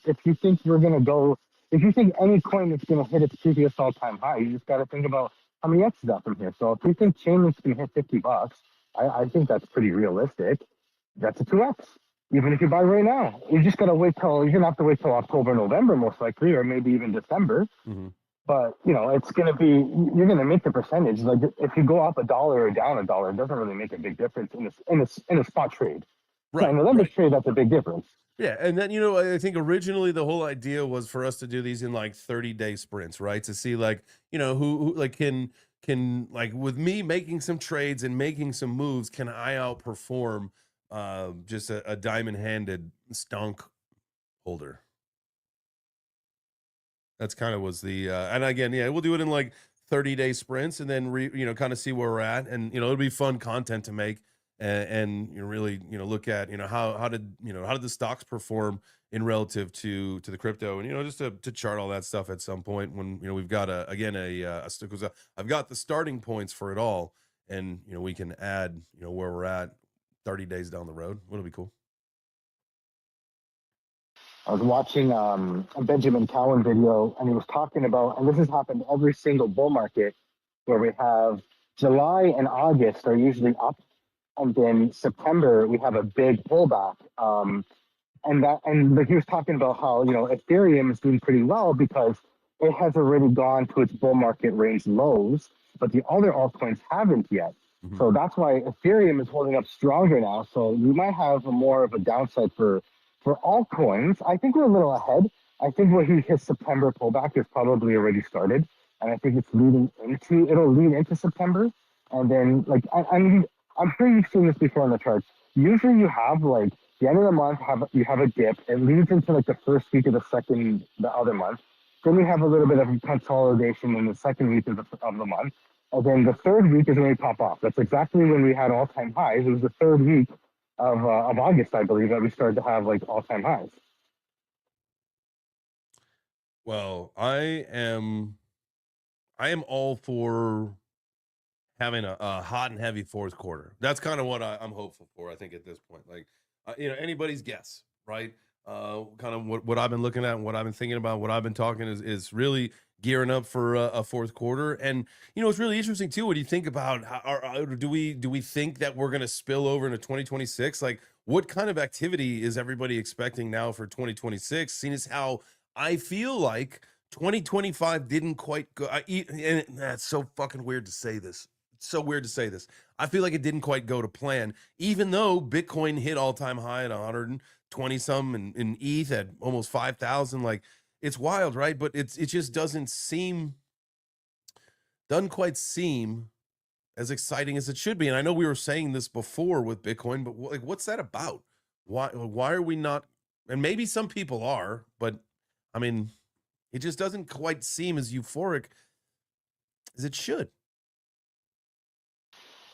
if you think if you think any coin is going to hit its previous all-time high, you just got to think about how many X's up from here. So if you think Chainlink's going to hit $50, I think that's pretty realistic. That's a 2X. Even if you buy right now, you're going to have to wait till October, November, most likely, or maybe even December. Mm-hmm. But, it's going to be, you're going to make the percentage. Like if you go up $1 or down $1, it doesn't really make a big difference in a spot trade. Right. So in a leverage trade, that's a big difference. Yeah. And then, I think originally the whole idea was for us to do these in 30-day sprints, right? To see who can with me making some trades and making some moves, can I outperform just a diamond-handed stonk holder? That's kind of was the, and again, yeah, we'll do it in 30-day sprints and then kind of see where we're at. And, it'll be fun content to make and really, look at, how did the stocks perform in relative to the crypto and, just to chart all that stuff at some point when, we've got I've got the starting points for it all. And, we can add, where we're at 30 days down the road. It'll be cool. I was watching a Benjamin Cowan video, and he was talking about, and this has happened every single bull market, where we have July and August are usually up, and then September we have a big pullback. And he was talking about how Ethereum is doing pretty well because it has already gone to its bull market range lows, but the other altcoins haven't yet. Mhm. So that's why Ethereum is holding up stronger now. So we might have more of a downside for altcoins. I think we're a little ahead. I think what his September pullback is probably already started, and I think it'll lead into September, and then like I'm sure you've seen this before on the charts. Usually you have like the end of the month you have a dip. It leads into like the first week of the other month. Then we have a little bit of consolidation in the second week of the month. And then the third week is when we pop off. That's exactly when we had all-time highs. It was the third week of August, I believe, that we started to have like all-time highs. Well, I am all for having a hot and heavy fourth quarter. That's kind of what I'm hopeful for. I think at this point, like anybody's guess, right? Kind of what I've been looking at and what I've been thinking about, what I've been talking is really gearing up for a fourth quarter. And it's really interesting too. What do you think about do we think that we're going to spill over into 2026? Like, what kind of activity is everybody expecting now for 2026? Seeing as how I feel like 2025 didn't quite go. And that's so fucking weird to say this. So weird to say this. I feel like it didn't quite go to plan, even though Bitcoin hit all-time high at 120 some and ETH at almost 5,000. Like, it's wild, right? But it just doesn't quite seem as exciting as it should be. And I know we were saying this before with Bitcoin, but like, what's that about? Why are we not? And maybe some people are, but I mean, it just doesn't quite seem as euphoric as it should.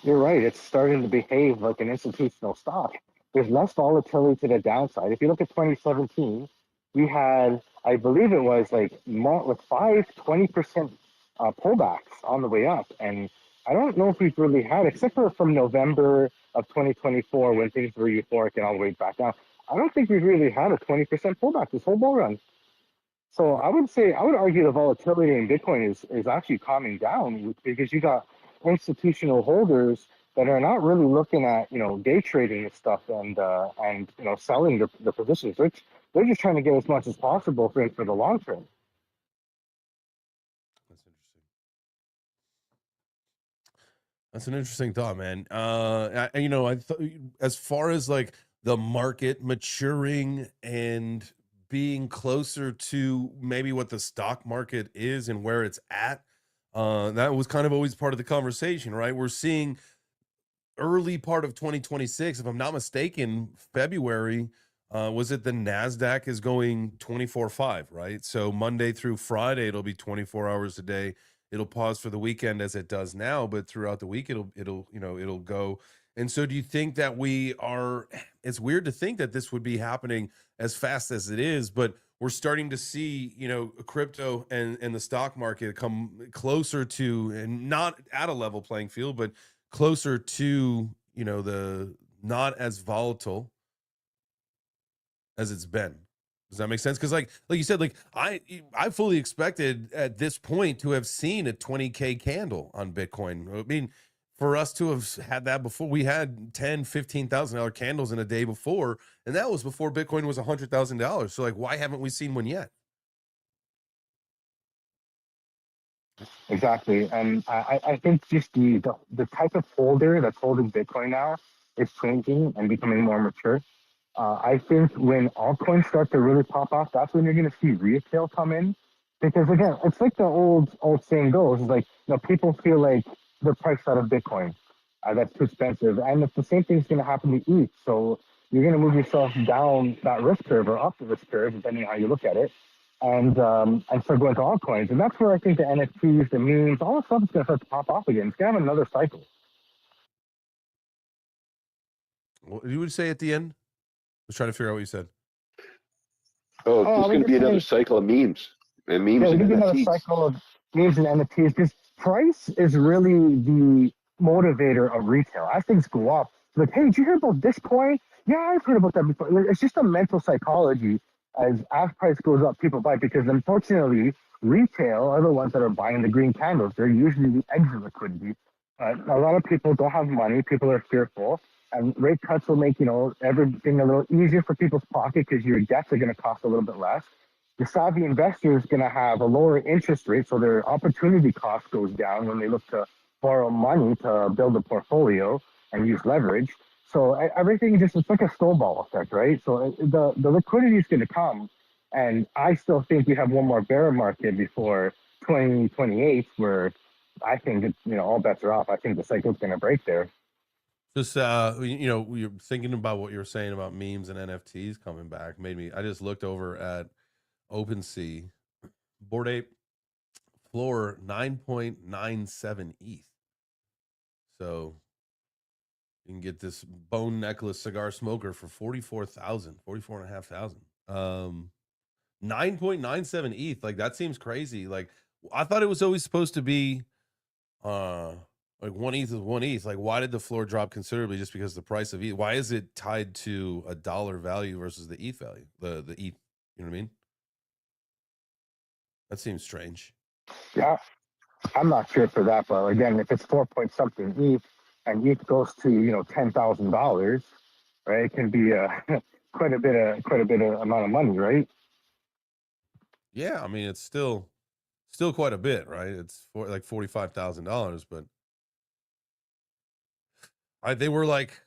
You're right. It's starting to behave like an institutional stock. There's less volatility to the downside. If you look at 2017, we had, I believe it was like 20% pullbacks on the way up. And I don't know if we've really had, except for from November of 2024 when things were euphoric and all the way back down. I don't think we've really had a 20% pullback this whole bull run. So I would argue the volatility in Bitcoin is actually calming down because you got institutional holders that are not really looking at day trading and stuff and selling the positions. They're just trying to get as much as possible for the long term. That's interesting. That's an interesting thought, man. As far as like the market maturing and being closer to maybe what the stock market is and where it's at, that was kind of always part of the conversation, right? We're seeing early part of 2026, if I'm not mistaken, February, was it the NASDAQ is going 24/5, right? So Monday through Friday, it'll be 24 hours a day. It'll pause for the weekend as it does now, but throughout the week, it'll go. And so do you think that it's weird to think that this would be happening as fast as it is, but we're starting to see, crypto and the stock market come closer to, and not at a level playing field, but closer to, the not as volatile as it's been. Does that make sense? Because like you said, like I fully expected at this point to have seen a 20K candle on Bitcoin. I mean, for us to have had that before, we had $10,000-$15,000 candles in a day before, and that was before Bitcoin was $100,000. So like, why haven't we seen one yet? Exactly, and I think just the type of holder that's holding Bitcoin now is changing and becoming more mature. I think when altcoins start to really pop off, that's when you're going to see retail come in. Because again, it's like the old saying goes, it's like people feel like they're priced out of Bitcoin. That's too expensive, and if the same thing's going to happen to ETH, so you're going to move yourself down that risk curve or up the risk curve, depending on how you look at it, and start going to altcoins. And that's where I think the NFTs, the memes, all that stuff is going to start to pop off again. It's going to have another cycle. What you would say at the end? I was trying to figure out what you said. Oh, there's going to be another cycle of memes and memes and another NFTs. cycle of memes and NFTs. Because price is really the motivator of retail. As things go up, like, hey, did you hear about this coin? Yeah, I've heard about that before. It's just a mental psychology. As price goes up, people buy because unfortunately, retail are the ones that are buying the green candles. They're usually the exit liquidity. A lot of people don't have money. People are fearful. And rate cuts will make, everything a little easier for people's pocket because your debts are going to cost a little bit less. the savvy investor is going to have a lower interest rate, so their opportunity cost goes down when they look to borrow money to build a portfolio and use leverage. So everything just, it's like a snowball effect, right? So the liquidity is going to come, and I still think we have one more bear market before 2028, where I think it's, all bets are off. I think the cycle's going to break there. Just you're thinking about what you were saying about memes and NFTs coming back. I just looked over at OpenSea, Bored Ape floor 9.97 ETH. So you can get this bone necklace cigar smoker for 44,500. 9.97 ETH. Like, that seems crazy. Like, I thought it was always supposed to be like 1 ETH is 1 ETH. Like, why did the floor drop considerably just because the price of ETH? Why is it tied to a dollar value versus the ETH value? The ETH, you know what I mean? That seems strange. Yeah, I'm not sure for that, but again, if it's 4 point something ETH and ETH goes to $10,000, right? It can be quite a bit of amount of money, right? Yeah, I mean, it's still quite a bit, right? It's like $45,000, but they were like,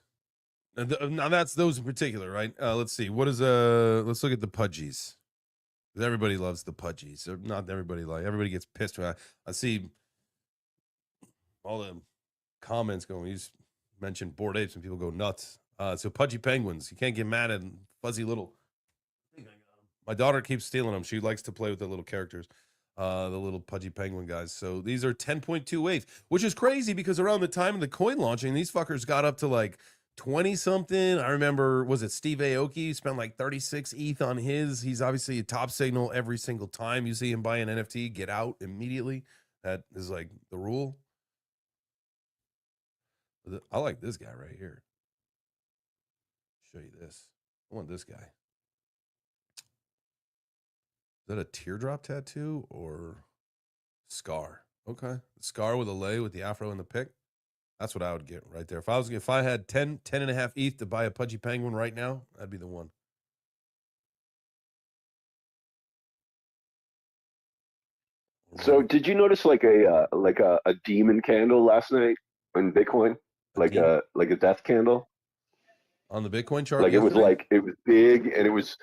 now that's those in particular, right? Let's see, let's look at the pudgies. Everybody loves the pudgies. Or not everybody everybody gets pissed when I see all the comments going. You just mentioned Bored Apes and people go nuts. So pudgy penguins, you can't get mad at fuzzy little. My daughter keeps stealing them. She likes to play with the little characters, the little pudgy penguin guys. So these are 10.28, which is crazy because around the time of the coin launching, these fuckers got up to like 20 something. I remember, was it Steve Aoki spent like 36 ETH on his? He's obviously a top signal every single time you see him buy an NFT, get out immediately. That is like the rule. I like this guy right here. Show you this. I want this guy. Is that a teardrop tattoo or scar? Okay. Scar with a lay with the afro and the pick. That's what I would get right there. If I had 10 and a half ETH to buy a pudgy penguin right now, that'd be the one. So did you notice like a demon candle last night on Bitcoin? Like a death candle? On the Bitcoin chart Like yesterday? it was big and it was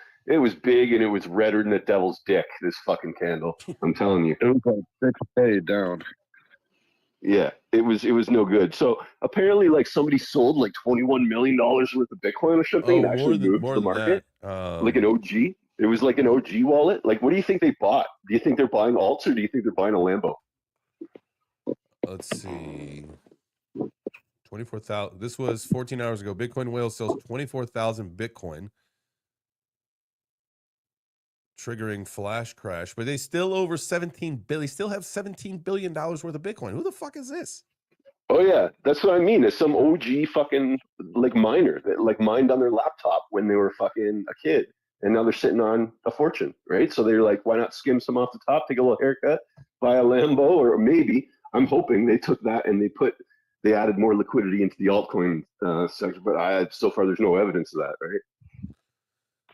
big and it was redder than the devil's dick, this fucking candle. I'm telling you. It was like 6K down. Yeah, it was no good. So apparently, like, somebody sold like $21 million worth of Bitcoin or something and actually moved to the market. Like an OG. It was like an OG wallet. Like, what do you think they bought? Do you think they're buying alts or do you think they're buying a Lambo? Let's see. 24,000. This was 14 hours ago. Bitcoin Whale sells 24,000 Bitcoin, triggering flash crash. But they still over 17 billion. They still have $17 billion worth of Bitcoin. Who the fuck is this? Oh yeah, that's what I mean. It's some OG fucking like miner that like mined on their laptop when they were fucking a kid, and now they're sitting on a fortune, right? So they're like, why not skim some off the top, take a little haircut, buy a Lambo, or maybe I'm hoping they took that and they added more liquidity into the altcoin sector. But so far there's no evidence of that, right?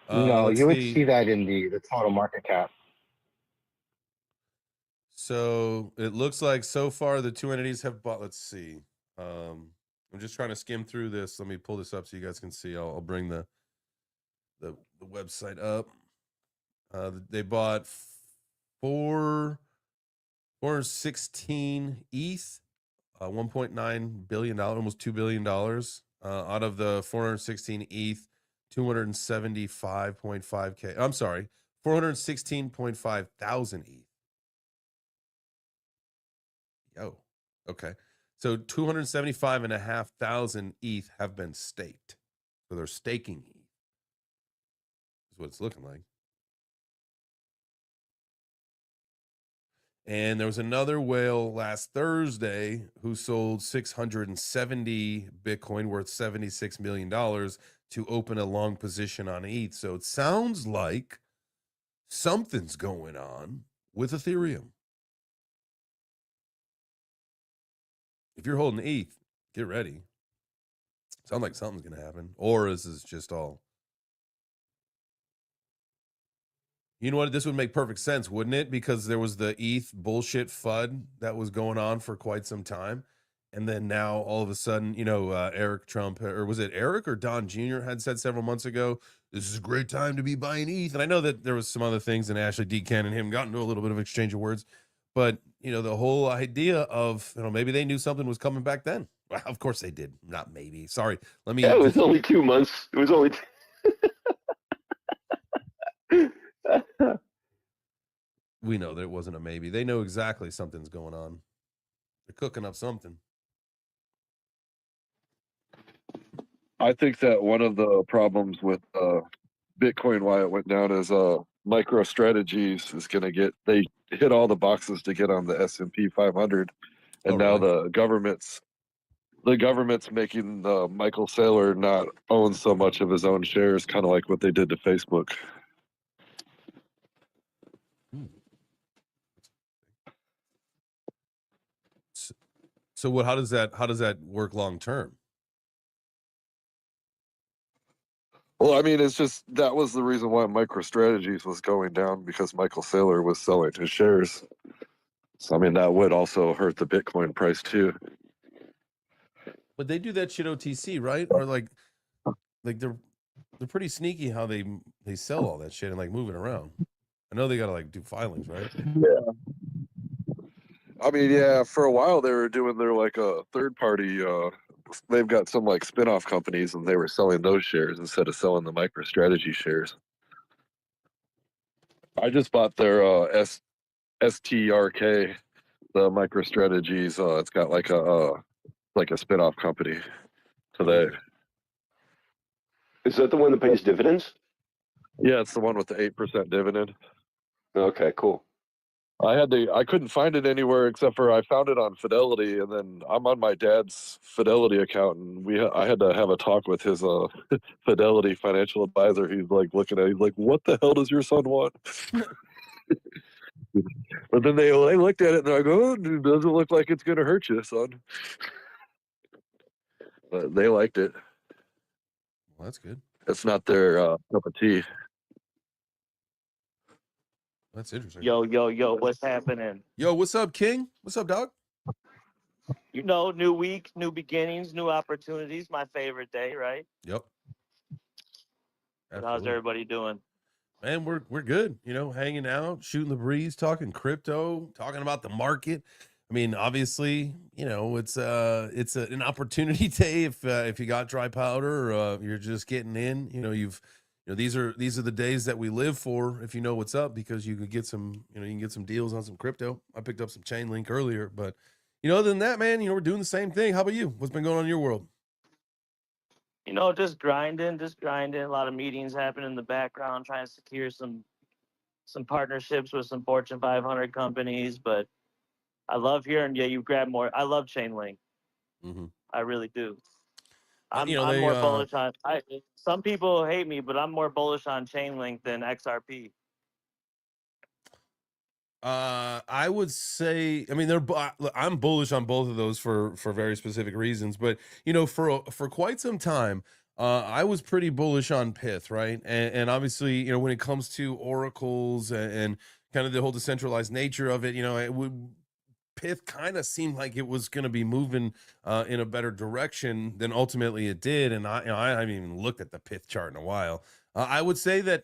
No, you would see that in the total market cap. So it looks like so far the two entities have bought. Let's see. I'm just trying to skim through this. Let me pull this up so you guys can see. I'll bring the website up. They bought 416 ETH, $1.9 billion, almost $2 billion. Out of the 416 ETH, 275.5K. I'm sorry, 416.5 thousand ETH. Yo, okay. So 275,500 ETH have been staked. So they're staking ETH. Is what it's looking like. And there was another whale last Thursday who sold 670 Bitcoin worth $76 million to open a long position on ETH. So it sounds like something's going on with Ethereum. If you're holding ETH, get ready. Sounds like something's going to happen. Or this is just all. You know what? This would make perfect sense, wouldn't it? Because there was the ETH bullshit FUD that was going on for quite some time. And then now all of a sudden, Eric Trump, or was it Eric or Don Jr. had said several months ago, this is a great time to be buying ETH. And I know that there was some other things, and Ashley Decan and him got into a little bit of exchange of words. But, the whole idea of, maybe they knew something was coming back then. Well, of course they did. Not maybe. Sorry. Let me Yeah, it was just, only 2 months. It was only. we know that it wasn't a maybe. They know exactly something's going on. They're cooking up something. I think that one of the problems with Bitcoin, why it went down, is MicroStrategies is going to they hit all the boxes to get on the S&P 500, and now really? the government's making Michael Saylor not own so much of his own shares, kind of like what they did to Facebook. So what? How does that work long term? Well, I mean, it's just that was the reason why MicroStrategies was going down, because Michael Saylor was selling his shares. So I mean, that would also hurt the Bitcoin price too. But they do that shit OTC, right? Or like they're pretty sneaky how they sell all that shit and like move it around. I know they gotta like do filings, right? Yeah. I mean, yeah, for a while they were doing their like a third party. They've got some like spin-off companies, and they were selling those shares instead of selling the MicroStrategy shares. I just bought their STRK, the MicroStrategies. It's got like a spin-off company. So they, Is that the one that pays dividends? yeah, it's the one with the 8% dividend. Okay, cool. I couldn't find it anywhere except for I found it on Fidelity, and then I'm on my dad's Fidelity account, and I had to have a talk with his Fidelity financial advisor. He's like looking at it, he's like, what the hell does your son want? But then they looked at it and they're like, oh, it doesn't look like it's gonna hurt you, son. But they liked it. Well, that's good. It's not their cup of tea. That's interesting. Yo, what's happening? Yo, what's up, King? What's up, dog? New week, new beginnings, new opportunities. My favorite day, right? Yep. How's Absolutely. everybody doing? Man, we're good. Hanging out, shooting the breeze, talking crypto, talking about the market. I mean, obviously, it's an opportunity day if you got dry powder, or you're just getting in. These are the days that we live for. If you know what's up, because you could get some, you can get some deals on some crypto. I picked up some Chainlink earlier, but other than that, man, we're doing the same thing. How about you? What's been going on in your world? Just grinding. A lot of meetings happening in the background, trying to secure some partnerships with some Fortune 500 companies. But I love hearing, you grab more. I love Chainlink. Mm-hmm. I really do. I'm they, more bullish on. Some people hate me, but I'm more bullish on Chainlink than XRP. I would say, I mean, I'm bullish on both of those for very specific reasons, but for quite some time, I was pretty bullish on Pith, right? And obviously, when it comes to oracles and kind of the whole decentralized nature of it, Pith kind of seemed like it was going to be moving in a better direction than ultimately it did. And I haven't even looked at the Pith chart in a while. I would say that,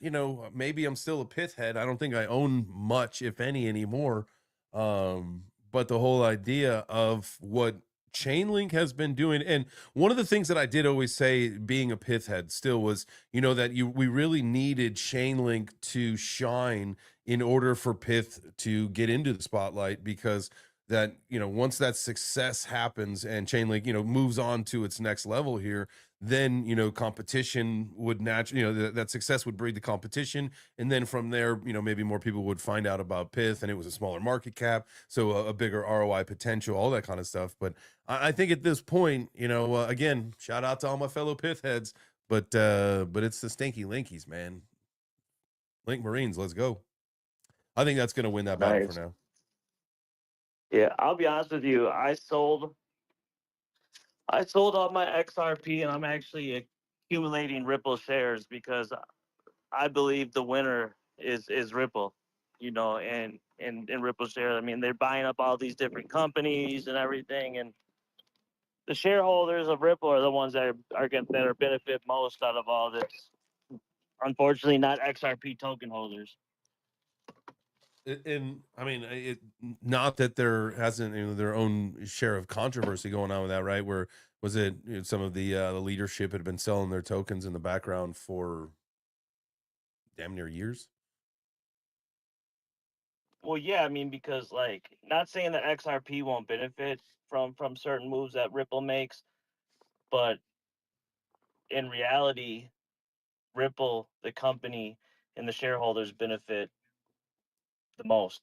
maybe I'm still a Pith head. I don't think I own much, if any, anymore. But the whole idea of what Chainlink has been doing, and one of the things that I did always say, being a Pith head still, was, that we really needed Chainlink to shine in order for Pith to get into the spotlight, because that, once that success happens and Chainlink, moves on to its next level here, then, competition would naturally, that success would breed the competition. And then from there, maybe more people would find out about Pith, and it was a smaller market cap. So a bigger ROI potential, all that kind of stuff. But I think at this point, again, shout out to all my fellow Pith heads, but it's the stinky linkies, man. Link Marines, let's go. I think that's going to win that battle for now. Yeah, I'll be honest with you. I sold all my XRP, and I'm actually accumulating Ripple shares because I believe the winner is Ripple, you know, and Ripple shares. I mean, they're buying up all these different companies and everything, and the shareholders of Ripple are the ones that are benefit most out of all this. Unfortunately, not XRP token holders. And I mean, not that there hasn't their own share of controversy going on with that, right? Where was it some of the leadership had been selling their tokens in the background for damn near years? Well, yeah, I mean, because like, not saying that XRP won't benefit from certain moves that Ripple makes, but in reality, Ripple, the company, and the shareholders benefit the most.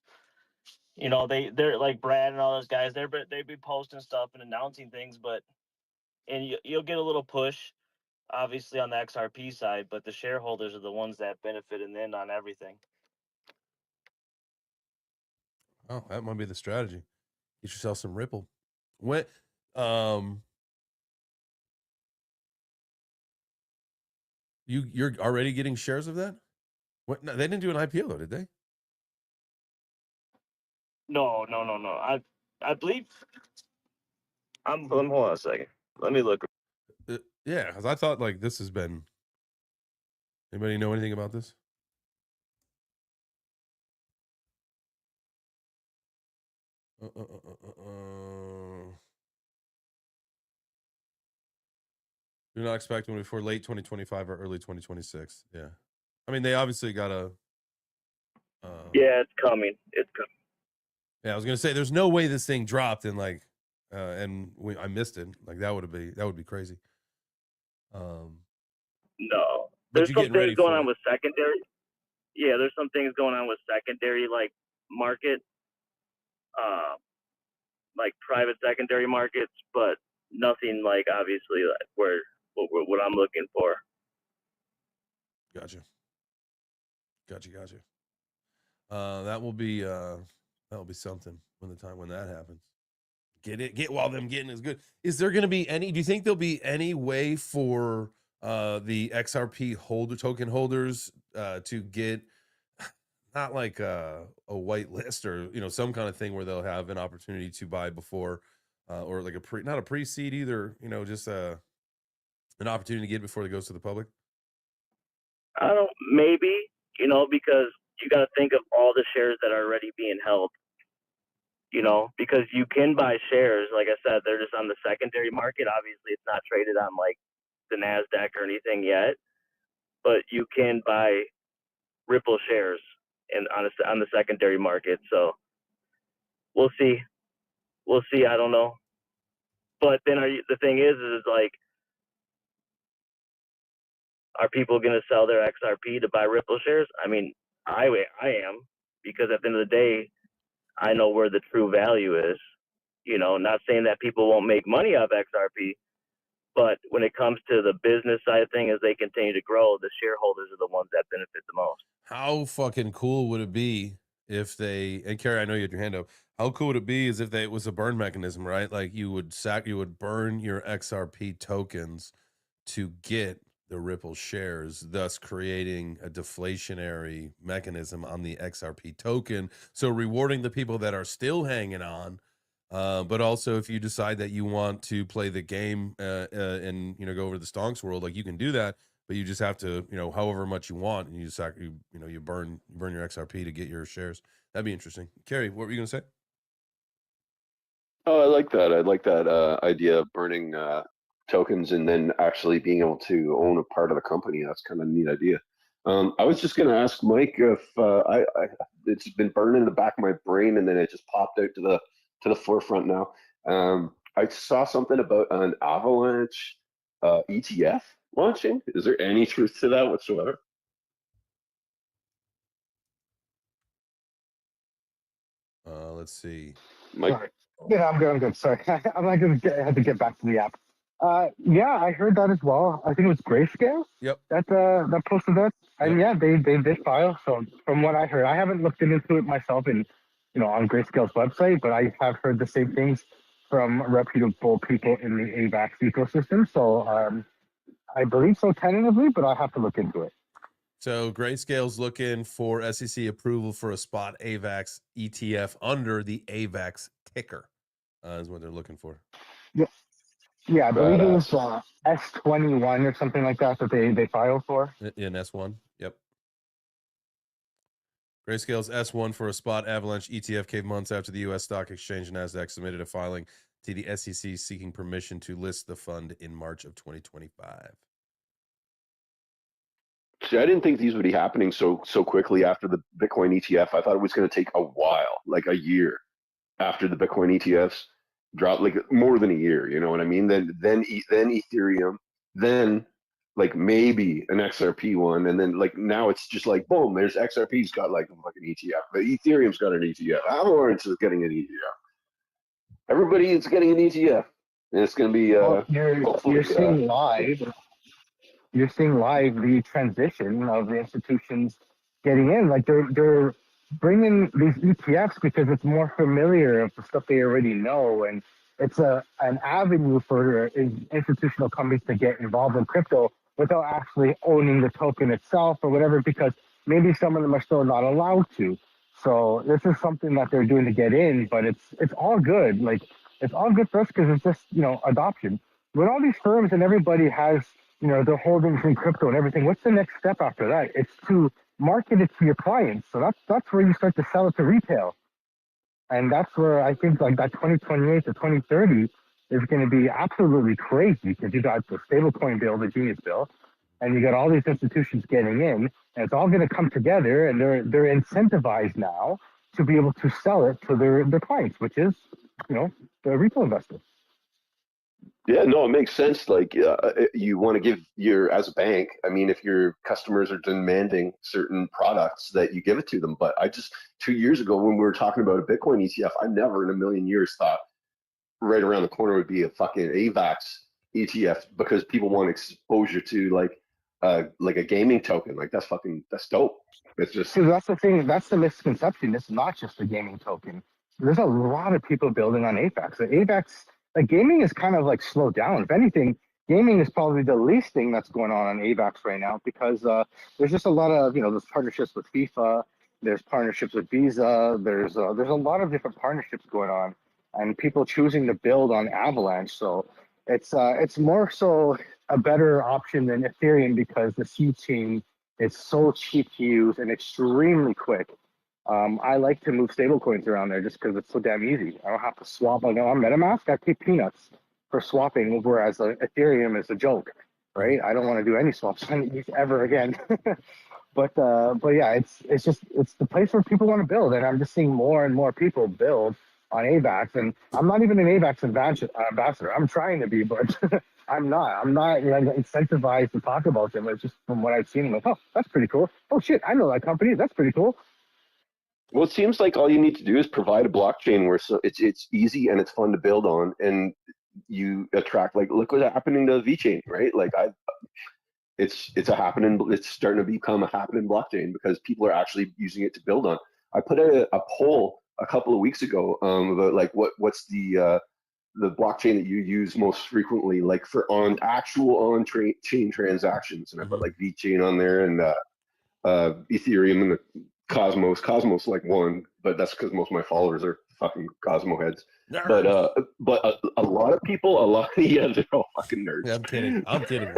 You know, they're like Brad and all those guys. They be posting stuff and announcing things, and you'll get a little push, obviously on the XRP side, but the shareholders are the ones that benefit in the end on everything. Oh, that might be the strategy. Get yourself some Ripple. When you're already getting shares of that? What? No, they didn't do an IPO though, did they? No. I believe. Hold on a second. Let me look. Yeah, because I thought like this has been. Anybody know anything about this? Do not expect one before late 2025 or early 2026. Yeah, I mean they obviously got a. Yeah, it's coming. It's coming. Yeah, I was gonna say there's no way this thing dropped and like, I missed it. Like that would be crazy. No, But there's you're some getting ready things going for on it. with secondary. Yeah, there's some things going on with secondary like market, like private secondary markets, but nothing like obviously like what I'm looking for. Gotcha. That will be something when that happens. Get while them getting is good. Is there going to be any? Do you think there'll be any way for the XRP token holders to get not like a white list or some kind of thing where they'll have an opportunity to buy before or like not a pre-seed either, just an opportunity to get before it goes to the public? I don't maybe because you got to think of all the shares that are already being held. Because you can buy shares. Like I said, they're just on the secondary market. Obviously, it's not traded on like the NASDAQ or anything yet, but you can buy Ripple shares on the secondary market. So we'll see. I don't know. But then the thing is like, are people going to sell their XRP to buy Ripple shares? I mean, I am, because at the end of the day, I know where the true value is. Not saying that people won't make money off XRP, but when it comes to the business side of things, as they continue to grow, the shareholders are the ones that benefit the most. How fucking cool would it be if and Carrie, I know you had your hand up. How cool would it be is if it was a burn mechanism, right? Like you would burn your XRP tokens to get the Ripple shares, thus creating a deflationary mechanism on the XRP token. So rewarding the people that are still hanging on. But also if you decide that you want to play the game and go over to the stonks world, like you can do that, but you just have to, however much you want, and you just you burn your XRP to get your shares. That'd be interesting. Carrie, what were you gonna say? Oh, I like that. I like that idea of burning tokens and then actually being able to own a part of the company. That's kind of a neat idea. I was just going to ask Mike if it's been burning in the back of my brain and then it just popped out to the forefront now. I saw something about an Avalanche ETF launching. Is there any truth to that whatsoever? Let's see. Mike? Sorry. Yeah, I'm good. Sorry. I'm not going to have to get back to the app. Yeah, I heard that as well. I think it was Grayscale. Yep. That posted that. And Yep. yeah, they did file. So from what I heard, I haven't looked into it myself on Grayscale's website, but I have heard the same things from reputable people in the AVAX ecosystem. So I believe so tentatively, but I have to look into it. So Grayscale's looking for SEC approval for a spot AVAX ETF under the AVAX ticker. Is what they're looking for. Yeah, I believe it was Badass. S21 or something like that they filed for. In S1. Yep. Grayscale's S1 for a spot avalanche ETF came months after the U.S. Stock Exchange NASDAQ submitted a filing to the SEC seeking permission to list the fund in March of 2025. See, I didn't think these would be happening so quickly after the Bitcoin ETF. I thought it was going to take a while, like a year after the Bitcoin ETFs dropped, like more than a year. You know what I mean? Then Ethereum, then like maybe an XRP one, and then like now it's just like boom, there's XRP's got like a fucking ETF, but Ethereum's got an ETF. Avalanche is getting an ETF. Everybody is getting an ETF, and it's going to be Well, hopefully, you're seeing live. You're seeing live the transition of the institutions getting in. Like they're bringing these ETFs because it's more familiar of the stuff they already know, and it's an avenue for institutional companies to get involved in crypto without actually owning the token itself or whatever, because maybe some of them are still not allowed to. So this is something that they're doing to get in, but it's all good. Like it's all good for us because it's just adoption. When all these firms and everybody has their holdings in crypto and everything, what's the next step after that? It's to market it to your clients. So that's where you start to sell it to retail. And that's where I think like that 2028 to 2030 is going to be absolutely crazy, because you got the stablecoin bill, the Genius bill, and you got all these institutions getting in, and it's all going to come together, and they're incentivized now to be able to sell it to their clients, which is the retail investor. Yeah, no, it makes sense. Like, you want to give as a bank, I mean, if your customers are demanding certain products, that you give it to them. But 2 years ago, when we were talking about a Bitcoin ETF, I never in a million years thought right around the corner would be a fucking AVAX ETF, because people want exposure to like a gaming token. Like that's dope. It's just, So that's the thing. That's the misconception. It's not just a gaming token. There's a lot of people building on AVAX. The AVAX, like gaming, is kind of like slowed down. If anything, gaming is probably the least thing that's going on AVAX right now, because there's just a lot of there's partnerships with FIFA, there's partnerships with Visa, there's a lot of different partnerships going on, and people choosing to build on Avalanche. So it's more so a better option than Ethereum, because the seed chain is so cheap to use and extremely quick. I like to move stablecoins around there just because it's so damn easy. I don't have to swap. Like on MetaMask, I pay peanuts for swapping, whereas Ethereum is a joke, right? I don't want to do any swaps on ETH ever again. But yeah, it's the place where people want to build, and I'm just seeing more and more people build on AVAX. And I'm not even an AVAX ambassador. I'm trying to be, but I'm not incentivized to talk about them. It's just from what I've seen, I'm like, oh, that's pretty cool. Oh shit, I know that company. That's pretty cool. well, it seems like all you need to do is provide a blockchain where it's easy and it's fun to build on, and you attract, like, look what's happening to VeChain, right? Like it's starting to become a happening blockchain because people are actually using it to build on. I put a poll a couple of weeks ago about like what's the blockchain that you use most frequently, like for on-chain transactions, and I put like VeChain on there, and Ethereum, and the Cosmos like one, but that's because most of my followers are fucking Cosmo heads. Nerds. But a lot of people, yeah, they're all fucking nerds. Yeah, I'm kidding. I'm kidding.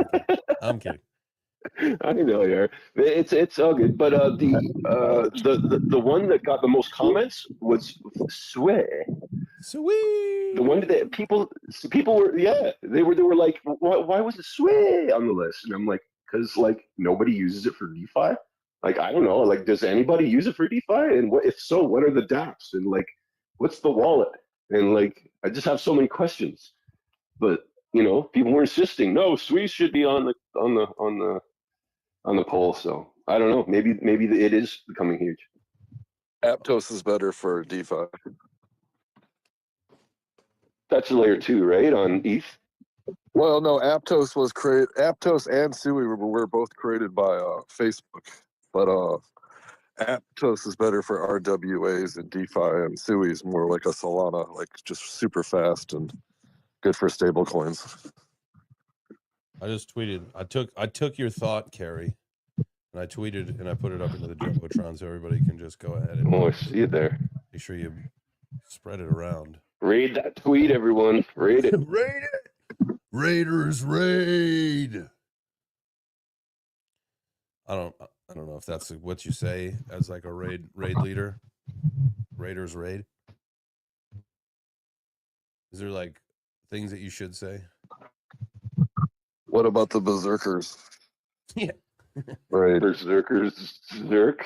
I know you are. It's all good. But the one that got the most comments was Sway. Sweet. The one that people were, yeah, they were like, why was it Sway on the list? And I'm like, because like nobody uses it for DeFi. Like, I don't know, like, does anybody use it for DeFi? And if so, what are the dApps? And like, what's the wallet? And like, I just have so many questions. But people were insisting, no, Sweet should be on the poll. So I don't know. Maybe it is becoming huge. Aptos is better for DeFi. That's layer 2, right, on ETH? Well, no, Aptos and Sui were both created by Facebook, but Aptos is better for RWAs and DeFi, and Sui is more like a Solana, like just super fast and good for stable coins. I just tweeted. I took your thought, Carrie, And I tweeted and I put it up into the Jumbotron so everybody can just go ahead and Oh, I see it there. make sure you spread it around. Raid that tweet, everyone. Raid it. Raid it. Raiders raid. I don't know if that's what you say as like a raid leader. Raiders raid. Is there like things that you should say? What about the berserkers? Yeah. Right. Berserkers, Zerk.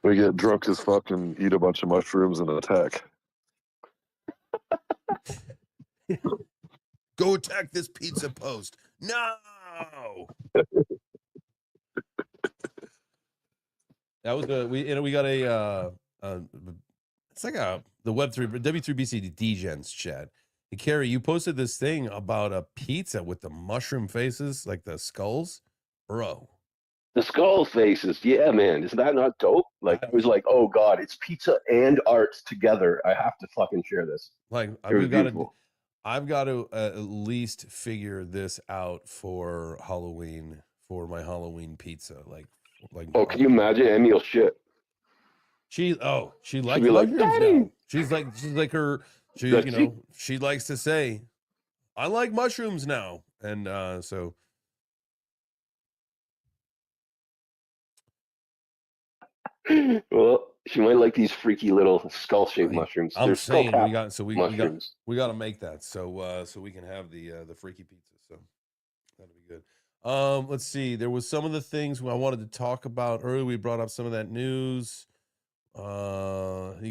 We get drunk as fuck and eat a bunch of mushrooms and attack. Go attack this pizza post. No. That was we got a it's like the Web3 W3BC DeChains chat. And Carrie, you posted this thing about a pizza with the mushroom faces, like the skulls, bro. The skull faces. Yeah, man. Isn't that not dope? Like, I was like, oh, God, it's pizza and art together. I have to fucking share this. Like, I've got to at least figure this out for Halloween, for my Halloween pizza. Like, oh, can you imagine Emil shit? She likes be like, mushrooms Daddy! now. She's like her. She likes to say, "I like mushrooms now," and so. Well, she might like these freaky little skull-shaped mushrooms. I'm They're saying mushrooms. we got to make that so we can have the freaky pizza. So that'll be good. Let's see. There was some of the things I wanted to talk about earlier. We brought up some of that news. You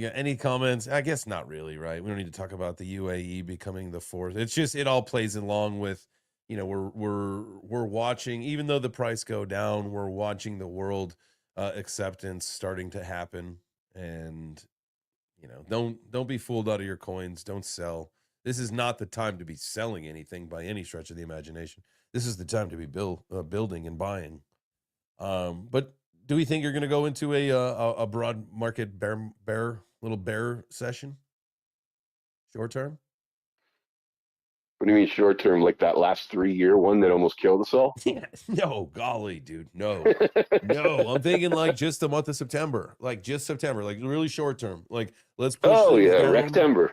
got any comments? I guess not really, right? We don't need to talk about the UAE becoming the fourth. It's just it all plays along with, we're watching, even though the price go down, we're watching the world acceptance starting to happen. And don't be fooled out of your coins. Don't sell. This is not the time to be selling anything by any stretch of the imagination. This is the time to be building and buying. But do we think you're going to go into a broad market bear session? Short term? What do you mean short term? Like that last 3-year one that almost killed us all? Yeah. No, golly, dude. No. No, I'm thinking like just the month of September. Like just September, like really short term. Like let's push Rectember.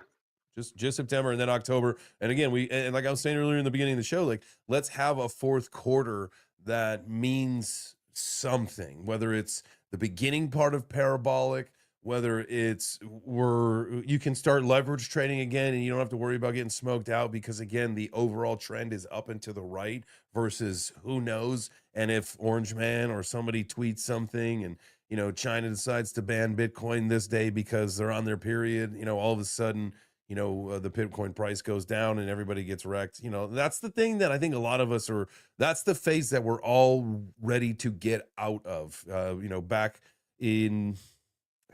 Just September and then October. And again, and like I was saying earlier in the beginning of the show, like let's have a fourth quarter that means something, whether it's the beginning part of parabolic, whether it's you can start leverage trading again and you don't have to worry about getting smoked out because again the overall trend is up and to the right versus who knows. And if Orange Man or somebody tweets something and China decides to ban Bitcoin this day because they're on their period, all of a sudden the Bitcoin price goes down and everybody gets wrecked. That's the thing that I think a lot of us that's the phase that we're all ready to get out of. Back in,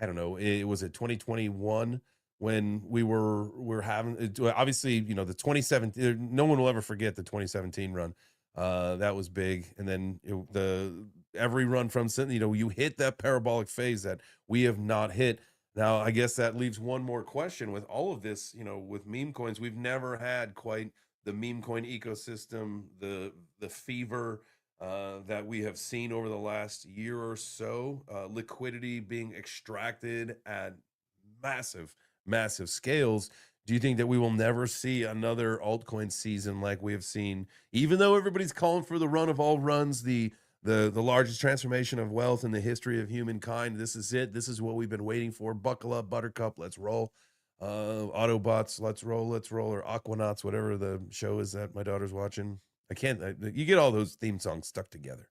I don't know, it was 2021 when we're having, obviously, the 2017, no one will ever forget the 2017 run. That was big. And then every run from, you hit that parabolic phase that we have not hit. Now, I guess that leaves one more question with all of this, with meme coins. We've never had quite the meme coin ecosystem, the fever that we have seen over the last year or so, liquidity being extracted at massive scales. Do you think that we will never see another altcoin season like we have seen, even though everybody's calling for the run of all runs, the largest transformation of wealth in the history of humankind? This is it. This is what we've been waiting for. Buckle up, Buttercup. Let's roll. Autobots, let's roll. Or Aquanauts, whatever the show is that my daughter's watching. You get all those theme songs stuck together.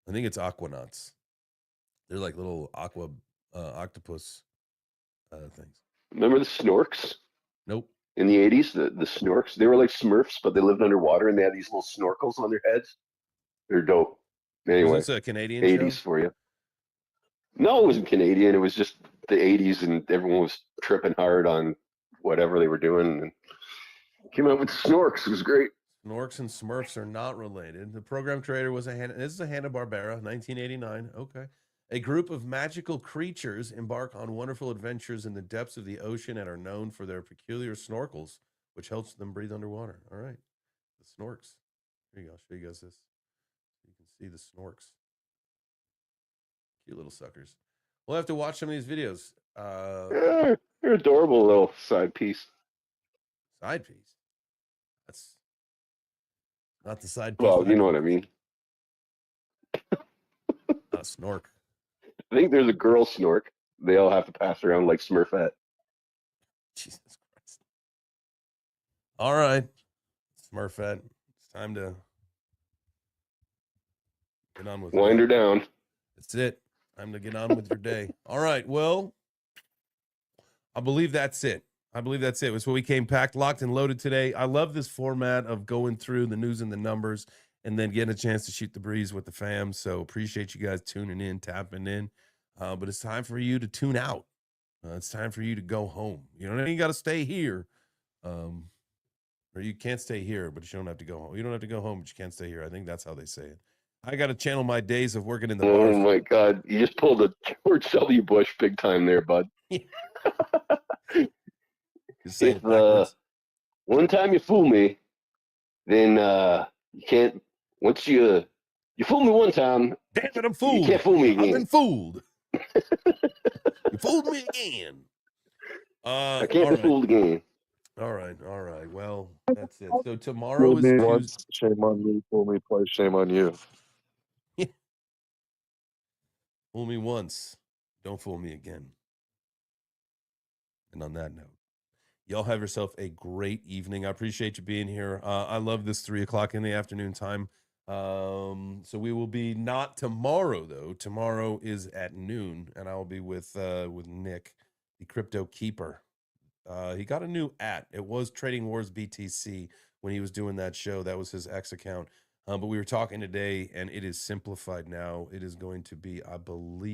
I think it's Aquanauts. They're like little octopus things. Remember the Snorks? Nope. In the 80s, the Snorks, they were like Smurfs, but they lived underwater and they had these little snorkels on their heads. They're dope. Anyway, Was this a Canadian 80s show? for you. No, it wasn't Canadian. It was just the 80s and everyone was tripping hard on whatever they were doing. And came out with Snorks. It was great. Snorks and Smurfs are not related. The program trader was this is a Hanna-Barbera, 1989. Okay. A group of magical creatures embark on wonderful adventures in the depths of the ocean and are known for their peculiar snorkels, which helps them breathe underwater. All right. The Snorks. Here you go. I'll show you guys this. You can see the Snorks. You little suckers. We'll have to watch some of these videos. Yeah, they're adorable little side piece. Side piece. That's not the side piece. Well, you know what I mean. Not a snork. I think there's a girl snork. They all have to pass around like Smurfette. Jesus Christ. All right. Smurfette. It's time to get on with Wind it. her down. That's it. Time to get on with your day. All right. Well, I believe that's it. It was what we came packed, locked, and loaded today. I love this format of going through the news and the numbers and then getting a chance to shoot the breeze with the fam. So appreciate you guys tuning in, tapping in. But it's time for you to tune out. It's time for you to go home. You know, you got to stay here. Or you can't stay here, but you don't have to go home. You don't have to go home, but you can't stay here. I think that's how they say it. I got to channel my days of working in the Oh bars. my God. You just pulled a George W. Bush big time there, bud. Just saying If backwards. one time you fool me, then you can't. Once you fool me one time, Damn it, I'm fooled. you can't fool me I've again. been fooled. You fooled me again. I can't all be fooled again. All right. Well, that's it. So tomorrow Fool is me Tuesday. once, shame on me. Fool me twice, shame on you. Fool me once, don't fool me again. And on that note, y'all have yourself a great evening. I appreciate you being here. I love this 3:00 in the afternoon time. So we will be not tomorrow though. Tomorrow is at noon, and I will be with Nick, the crypto keeper. He got a new @ It was Trading Wars BTC when he was doing that show. That was his X account. But we were talking today, and it is simplified now. It is going to be, I believe,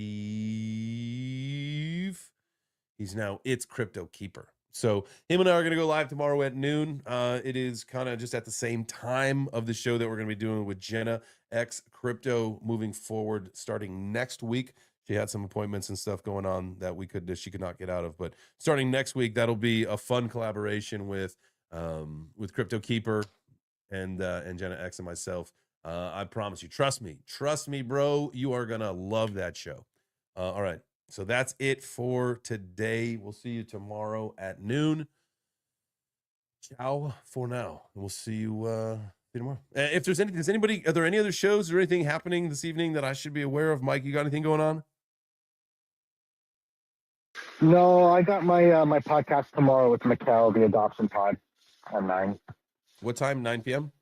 he's now It's Crypto Keeper. So him and I are going to go live tomorrow at noon. It is kind of just at the same time of the show that we're going to be doing with Jenna X Crypto moving forward starting next week. She had some appointments and stuff going on that she could not get out of. But starting next week, that'll be a fun collaboration with Crypto Keeper and Jenna X and myself. I promise you. Trust me, bro. You are gonna love that show. All right. So that's it for today. We'll see you tomorrow at noon. Ciao for now. We'll see you tomorrow. If there's anything, are there any other shows or anything happening this evening that I should be aware of? Mike, you got anything going on? No, I got my my podcast tomorrow with Mikkel, the Adoption Pod, at 9. What time? 9 p.m.?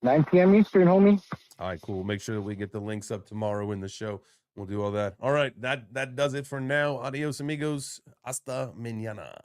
9 p.m. Eastern, homie. All right, cool. We'll make sure that we get the links up tomorrow in the show. We'll do all that. All right, that does it for now. Adios, amigos. Hasta mañana.